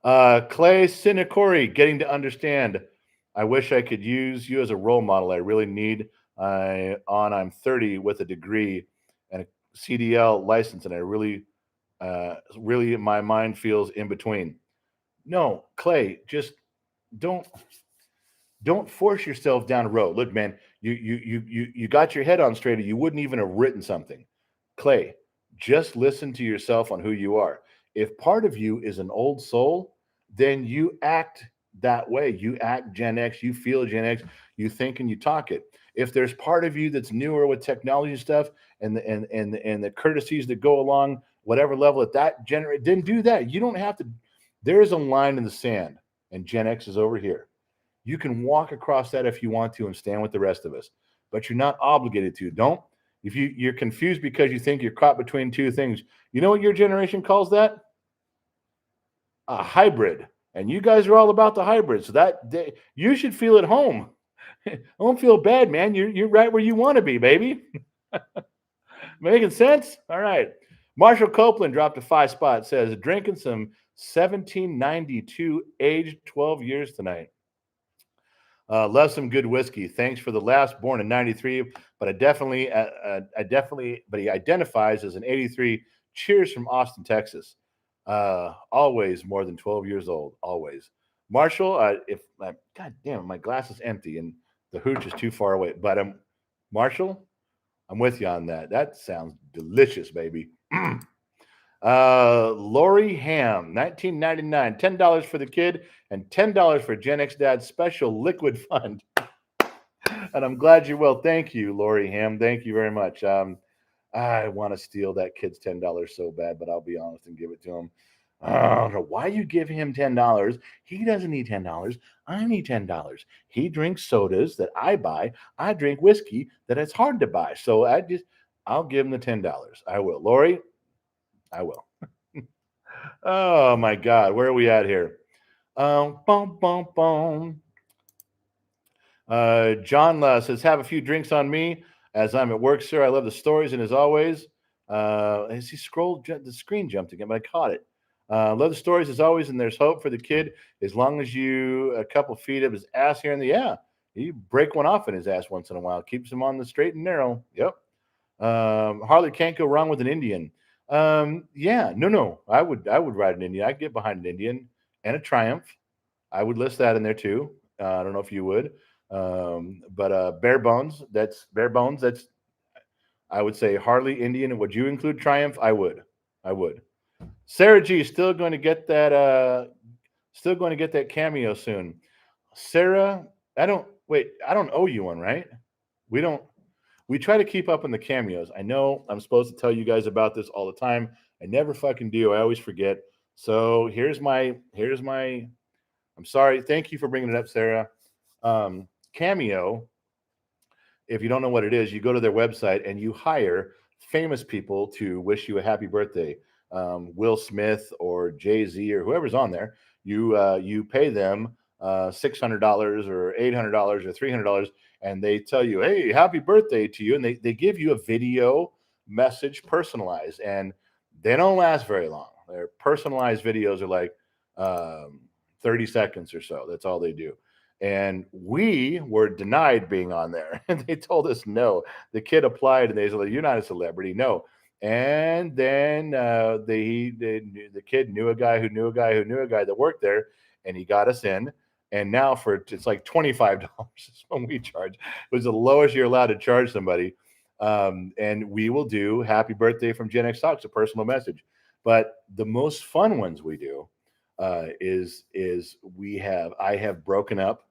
Clay Sinacori, getting to understand. I wish I could use you as a role model. I really need. I'm 30 with a degree and a CDL license, and I really my mind feels in between. No, Clay, just don't force yourself down a road. Look, man, you got your head on straight, or you wouldn't even have written something. Clay, just listen to yourself on who you are. If part of you is an old soul, then you act that way. You act Gen X, you feel Gen X, you think and you talk it. If there's part of you that's newer with technology stuff and the courtesies that go along whatever level at that generate, then do that. You don't have to. There's a line in the sand, and Gen X is over here. You can walk across that if you want to and stand with the rest of us, but you're not obligated to. Don't. If you're confused because you think you're caught between two things, you know what your generation calls that? A hybrid. And you guys are all about the hybrid. So you should feel at home. Don't feel bad, man. You're right where you want to be, baby. Making sense? All right. Marshall Copeland dropped a 5 spot. Says, drinking some 1792 aged 12 years tonight. Love some good whiskey. Thanks for the last, born in 93, but but he identifies as an 83. Cheers from Austin, Texas. Always more than 12 years old. Always. Marshall, God damn it, my glass is empty and the hooch is too far away. But Marshall, I'm with you on that. That sounds delicious, baby. Lori Ham, 1999, $10 for the kid and $10 for Gen X Dad's special liquid fund. And I'm glad you're well. Thank you, Lori Ham. Thank you very much. I want to steal that kid's $10 so bad, but I'll be honest and give it to him. I don't know why you give him $10. He doesn't need $10. I need $10. He drinks sodas that I buy. I drink whiskey that it's hard to buy. So I'll give him the $10. I will. Lori, I will. Oh my God. Where are we at here? Boom, boom, boom. John says, have a few drinks on me as I'm at work, sir. I love the stories. And as always, as he scrolled, the screen jumped again, but I caught it. Love the stories as always. And there's hope for the kid as long as you a couple feet of his ass here in the, you break one off in his ass once in a while. Keeps him on the straight and narrow. Yep. Harley can't go wrong with an Indian. No. I would ride an Indian. I'd get behind an Indian and a Triumph. I would list that in there too. I don't know if you would. But bare bones, that's I would say Harley, Indian. Would you include Triumph? I would. Sarah G still going to get that cameo soon. Sarah, I don't owe you one, right? We try to keep up on the cameos. I know I'm supposed to tell you guys about this all the time. I never fucking do. I always forget. So here's my I'm sorry. Thank you for bringing it up, Sarah. Cameo, if you don't know what it is, you go to their website and you hire famous people to wish you a happy birthday. Will Smith or Jay-Z or whoever's on there, you pay them $600 or $800 or $300, and they tell you, hey, happy birthday to you, and they give you a video message personalized, and they don't last very long. Their personalized videos are like 30 seconds or so. That's all they do. And we were denied being on there. And they told us no. The kid applied and they said, you're not a celebrity. No. And then the kid knew a guy who knew a guy who knew a guy that worked there, and he got us in. And now it's like $25 is when we charge. It was the lowest you're allowed to charge somebody. And we will do happy birthday from Gen X Talks, a personal message. But the most fun ones we do is I have broken up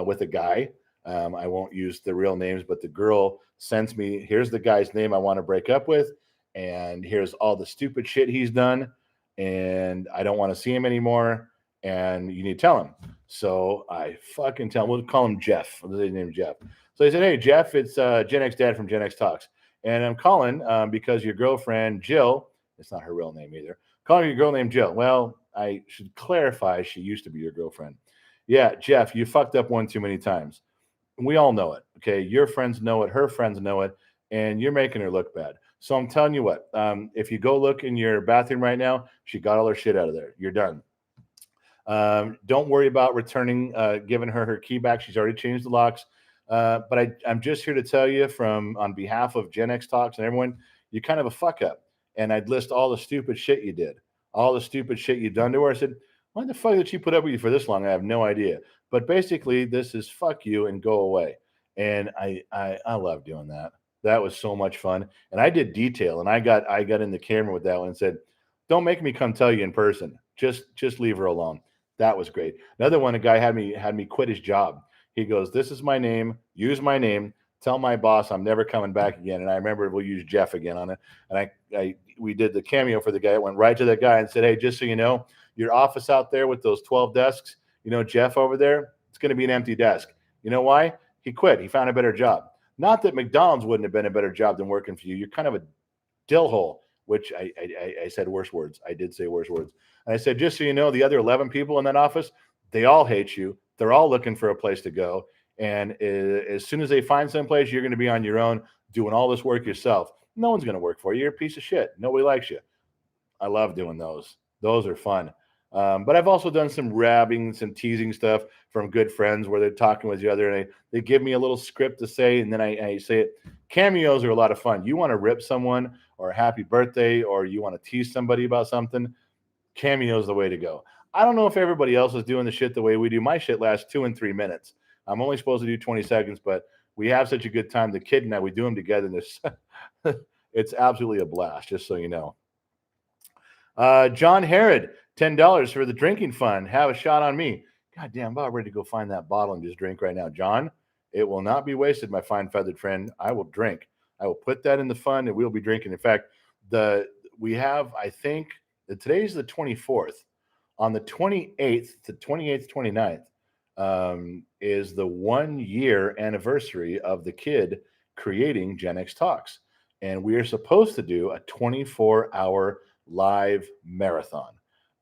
with a guy. I won't use the real names, but the girl sends me, here's the guy's name I want to break up with, and here's all the stupid shit he's done, and I don't want to see him anymore, and you need to tell him. So I fucking tell him, we'll call him Jeff. His name is Jeff. So he said, hey, Jeff, it's Gen X Dad from Gen X Talks. And I'm calling because your girlfriend, Jill, it's not her real name either, calling your girl named Jill. Well, I should clarify, she used to be your girlfriend. Yeah, Jeff, you fucked up one too many times. We all know it, okay? Your friends know it, her friends know it, and you're making her look bad. So I'm telling you what, if you go look in your bathroom right now, she got all her shit out of there. You're done. Don't worry about returning, giving her key back. She's already changed the locks. But I'm just here to tell you on behalf of Gen X Talks and everyone, you're kind of a fuck up. And I'd list all the stupid shit you did, all the stupid shit you've done to her. I said, why the fuck did she put up with you for this long? I have no idea. But basically, this is fuck you and go away. And I love doing that. That was so much fun. And I did detail, and I got in the camera with that one and said, don't make me come tell you in person. Just leave her alone. That was great. Another one, a guy had me quit his job. He goes, this is my name. Use my name. Tell my boss I'm never coming back again. And I remember we'll use Jeff again on it. And we did the cameo for the guy. It went right to that guy and said, hey, just so you know, your office out there with those 12 desks, Jeff over there, it's going to be an empty desk. You know why? He quit. He found a better job. Not that McDonald's wouldn't have been a better job than working for you. You're kind of a dill hole, which I said worse words. I did say worse words. And I said, just so you know, the other 11 people in that office, they all hate you. They're all looking for a place to go. And as soon as they find someplace, you're going to be on your own doing all this work yourself. No one's going to work for you. You're a piece of shit. Nobody likes you. I love doing those. Those are fun. But I've also done some rabbing, some teasing stuff from good friends where they're talking with each other and they give me a little script to say, and then I say it. Cameos are a lot of fun. You want to rip someone or a happy birthday, or you want to tease somebody about something, cameo is the way to go. I don't know if everybody else is doing the shit the way we do. My shit lasts 2 and 3 minutes. I'm only supposed to do 20 seconds, but we have such a good time. The kid and I, we do them together. And it's absolutely a blast, just so you know. John Herod, $10 for the drinking fund. Have a shot on me. God damn, I'm about ready to go find that bottle and just drink right now. John, it will not be wasted, my fine feathered friend. I will drink. I will put that in the fund and we'll be drinking. In fact, we have, I think, today's the 24th. On the 28th, 29th, is the 1 year anniversary of the kid creating Gen X Talks. And we are supposed to do a 24-hour live marathon.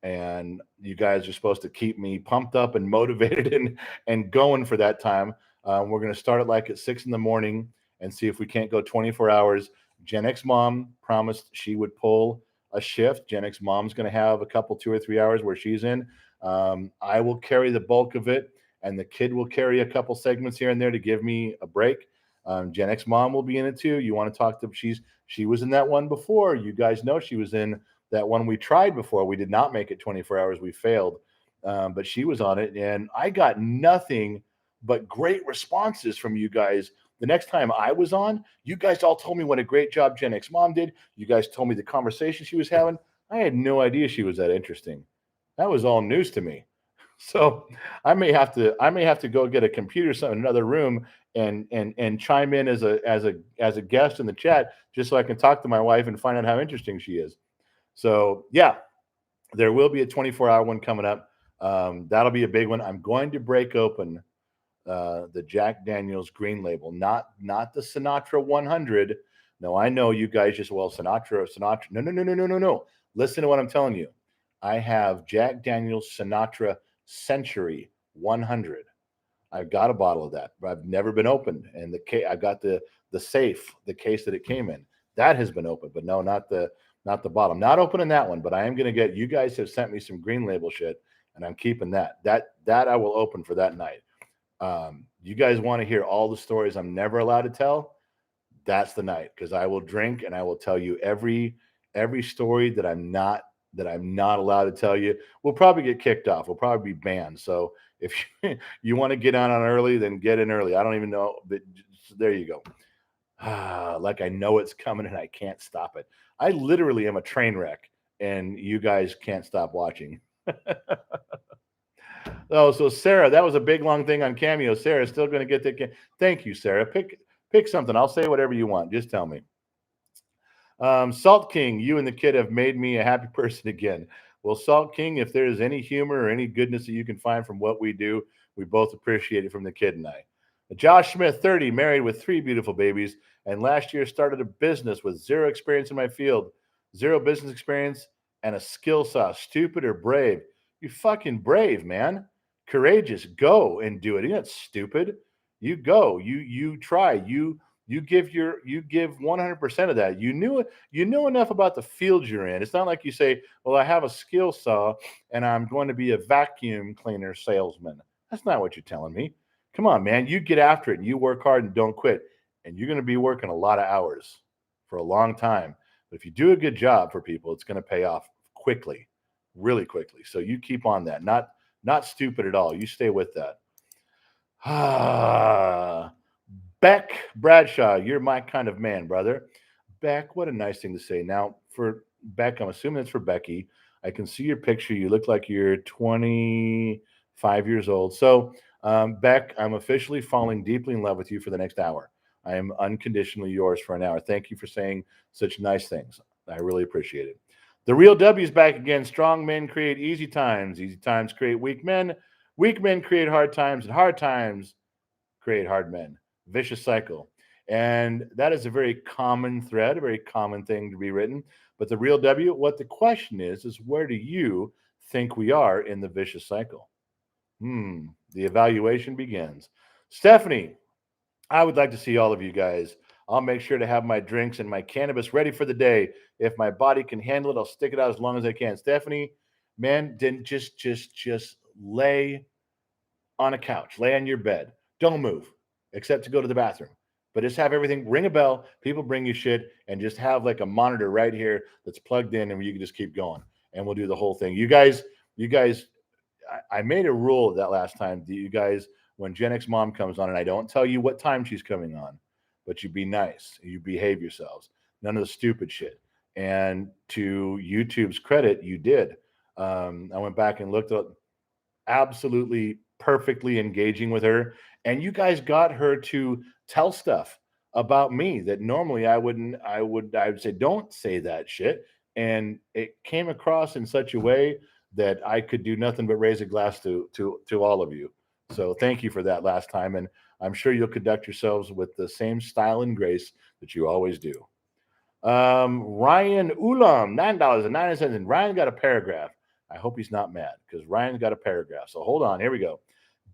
And you guys are supposed to keep me pumped up and motivated and going for that time. We're going to start it at 6 a.m. and see if we can't go 24 hours. Gen X Mom promised she would pull a shift. Gen X Mom's going to have a couple 2 or 3 hours where she's in. I will carry the bulk of it, and the kid will carry a couple segments here and there to give me a break. Gen X Mom will be in it too. You want to talk to she was in that one before. You guys know she was in that one we tried before. We did not make it 24 hours. We failed, but she was on it, and I got nothing but great responses from you guys. The next time I was on, you guys all told me what a great job Gen X Mom did. You guys told me the conversation she was having. I had no idea she was that interesting. That was all news to me. So I may have to go get a computer in another room and chime in as a guest in the chat just so I can talk to my wife and find out how interesting she is. So yeah, there will be a 24-hour one coming up. That'll be a big one. I'm going to break open the Jack Daniel's Green Label, not the Sinatra 100. No, I know you guys just Sinatra. No. Listen to what I'm telling you. I have Jack Daniel's Sinatra Century 100. I've got a bottle of that, but I've never been opened. And I got the safe, the case that it came in. That has been opened, but no, not the bottle. I'm not opening that one, but I am going to get. You guys have sent me some Green Label shit, and I'm keeping that. That I will open for that night. You guys want to hear all the stories I'm never allowed to tell? That's the night, because I will drink and I will tell you every story that I'm not allowed to tell you. We'll probably get kicked off. We'll probably be banned. So if you want to get on early, then get in early. I don't even know, but there you go. Like I know it's coming and I can't stop it. I literally am a train wreck, and you guys can't stop watching. Oh, so Sarah, that was a big long thing on Cameo. Sarah's still going to get that. Thank you, Sarah. Pick something. I'll say whatever you want. Just tell me. Salt King, you and the kid have made me a happy person again. Well, Salt King, if there is any humor or any goodness that you can find from what we do, we both appreciate it from the kid and I. Josh Smith, 30, married with 3 beautiful babies, and last year started a business with 0 experience in my field, 0 business experience, and a skill saw. Stupid or brave? You fucking brave, man. Courageous. Go and do it. You're not stupid. You go. You try. You give 100% of that. You knew enough about the field you're in. It's not like you say, well, I have a skill saw and I'm going to be a vacuum cleaner salesman. That's not what you're telling me. Come on, man. You get after it and you work hard and don't quit. And you're going to be working a lot of hours for a long time. But if you do a good job for people, it's going to pay off quickly, really quickly. So you keep on that. Not stupid at all. You stay with that. Beck Bradshaw, you're my kind of man, brother. Beck, what a nice thing to say. Now, for Beck, I'm assuming it's for Becky. I can see your picture. You look like you're 25 years old. So, Beck, I'm officially falling deeply in love with you for the next hour. I am unconditionally yours for an hour. Thank you for saying such nice things. I really appreciate it. The Real W's back again. Strong men create easy times. Easy times create weak men. Weak men create hard times, and hard times create hard men. Vicious cycle. And that is a very common thread, a very common thing to be written. But the Real W, what the question is where do you think we are in the vicious cycle? The evaluation begins. Stephanie, I would like to see all of you guys. I'll make sure to have my drinks and my cannabis ready for the day. If my body can handle it, I'll stick it out as long as I can. Stephanie, man, then just lay on a couch, lay on your bed. Don't move, except to go to the bathroom. But just have everything, ring a bell, people bring you shit, and just have like a monitor right here that's plugged in, and you can just keep going. And we'll do the whole thing. You guys, I made a rule that last time that you guys, when Gen X Mom comes on, and I don't tell you what time she's coming on, but you be nice, you behave yourselves. None of the stupid shit. And to YouTube's credit, you did. I went back and looked up, absolutely perfectly engaging with her. And you guys got her to tell stuff about me that normally I would say, don't say that shit. And it came across in such a way that I could do nothing but raise a glass to all of you. So thank you for that last time. And I'm sure you'll conduct yourselves with the same style and grace that you always do. Ryan Ulam, $9.09. And Ryan got a paragraph. I hope he's not mad because Ryan's got a paragraph. So hold on. Here we go.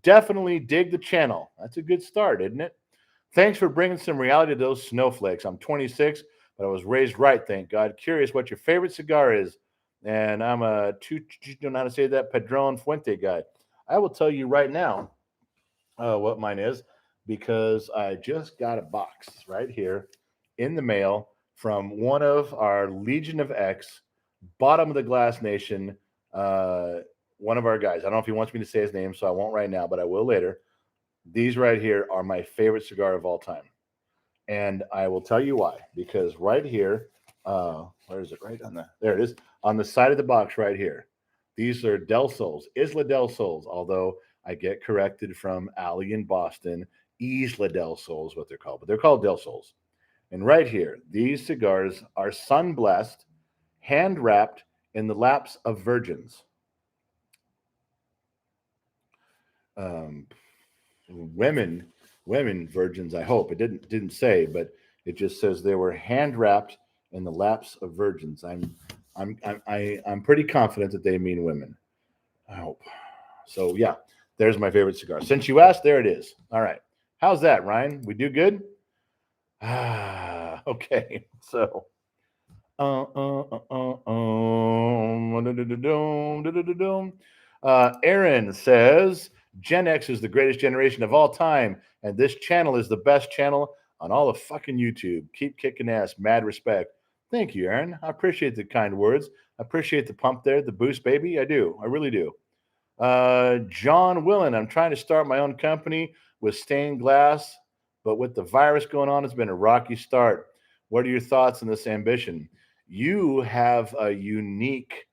Definitely dig the channel. That's a good start, isn't it? Thanks for bringing some reality to those snowflakes. I'm 26, but I was raised right, thank God. Curious what your favorite cigar is. And I'm a, don't know how to say that, Padron Fuente guy. I will tell you right now what mine is, because I just got a box right here in the mail from one of our Legion of X, bottom of the glass nation, one of our guys. I don't know if he wants me to say his name, so I won't right now, but I will later. These right here are my favorite cigar of all time. And I will tell you why. Because right here, where is it? Right on there it is. On the side of the box right here. These are Del Sols, Isla Del Sols, although I get corrected from Ali in Boston. Isla Del Sols, what they're called, but they're called Del Sols. And right here, these cigars are sun-blessed, hand-wrapped in the laps of virgins. Women virgins, I hope. It didn't say, but it just says they were hand-wrapped in the laps of virgins. I'm pretty confident that they mean women. I hope. So yeah, there's my favorite cigar. Since you asked, there it is. All right. How's that, Ryan? We do good? Okay. So Aaron says Gen X is the greatest generation of all time, and this channel is the best channel on all of fucking YouTube. Keep kicking ass. Mad respect. Thank you, Aaron. I appreciate the kind words. I appreciate the pump there, the boost, baby. I do. I really do. John Willen, I'm trying to start my own company with stained glass, but with the virus going on, it's been a rocky start. What are your thoughts on this ambition? You have a unique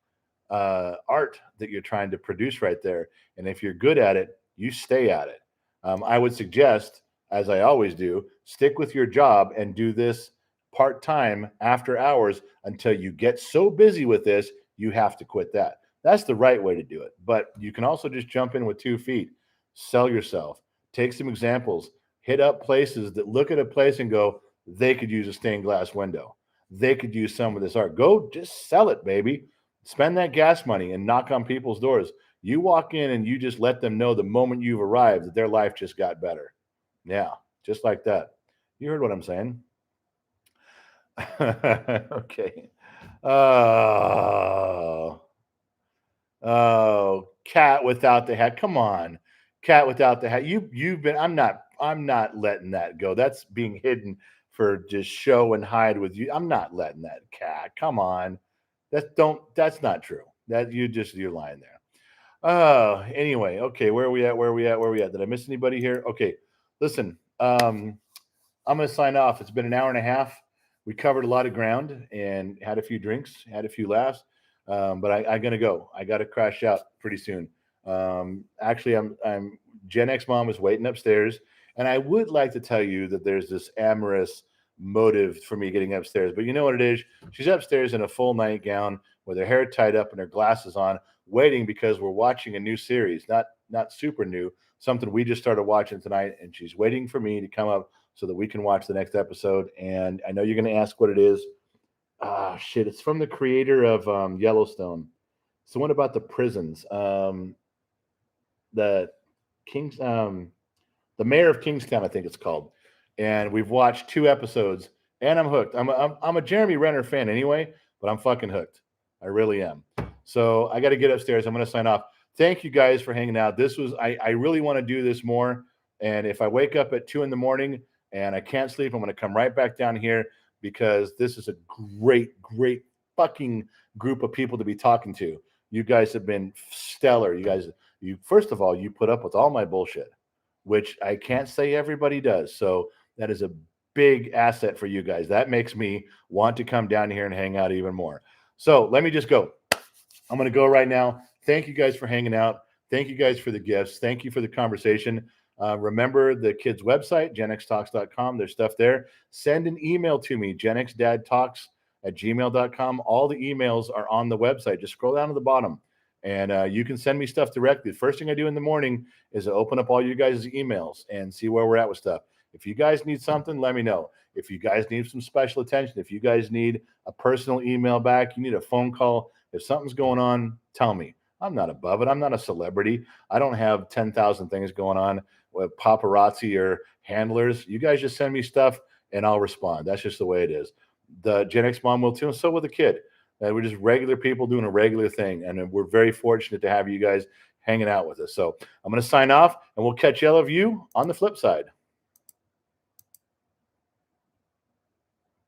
art that you're trying to produce right there. And if you're good at it, you stay at it. I would suggest, as I always do, stick with your job and do this part-time after hours until you get so busy with this, you have to quit that. That's the right way to do it. But you can also just jump in with 2 feet, sell yourself, take some examples, hit up places that look at a place and go, they could use a stained glass window. They could use some of this art. Go just sell it, baby. Spend that gas money and knock on people's doors. You walk in and you just let them know the moment you've arrived that their life just got better. Yeah, just like that. You heard what I'm saying. Okay. Oh, cat without the hat. Come on. Cat without the hat. You've been I'm not letting that go. That's being hidden for just show and hide with you. I'm not letting that cat. Come on. That's not true. That you're lying there. Anyway, okay, where are we at? Did I miss anybody here? Okay. Listen, I'm gonna sign off. It's been an hour and a half. We covered a lot of ground and had a few drinks, had a few laughs. But I gotta go. I gotta crash out pretty soon. Actually, I'm Gen X mom is waiting upstairs, and I would like to tell you that there's this amorous motive for me getting upstairs. But you know what it is? She's upstairs in a full nightgown with her hair tied up and her glasses on, waiting because we're watching a new series, not super new, something we just started watching tonight, and she's waiting for me to come up so that we can watch the next episode. And I know you're going to ask what it is. Shit, it's from the creator of Yellowstone. It's the one about the prisons. The Kings, the mayor of Kingstown, I think it's called. And we've watched 2 episodes, and I'm hooked. I'm a Jeremy Renner fan anyway, but I'm fucking hooked. I really am. So I got to get upstairs. I'm going to sign off. Thank you guys for hanging out. This was I really want to do this more. And if I wake up at 2 a.m. and I can't sleep, I'm going to come right back down here because this is a great fucking group of people to be talking to. You guys have been stellar. You first of all, you put up with all my bullshit, which I can't say everybody does. So that is a big asset for you guys. That makes me want to come down here and hang out even more. So let me just go. I'm going to go right now. Thank you guys for hanging out. Thank you guys for the gifts. Thank you for the conversation. Remember the kids' website, genxtalks.com. There's stuff there. Send an email to me, genxdadtalks@gmail.com. All the emails are on the website. Just scroll down to the bottom, and you can send me stuff directly. The first thing I do in the morning is to open up all you guys' emails and see where we're at with stuff. If you guys need something, let me know. If you guys need some special attention, if you guys need a personal email back, you need a phone call, if something's going on, tell me. I'm not above it. I'm not a celebrity. I don't have 10,000 things going on with paparazzi or handlers. You guys just send me stuff and I'll respond. That's just the way it is. The Gen X mom will too, and so will the kid. We're just regular people doing a regular thing. And we're very fortunate to have you guys hanging out with us. So I'm going to sign off, and we'll catch all of you on the flip side.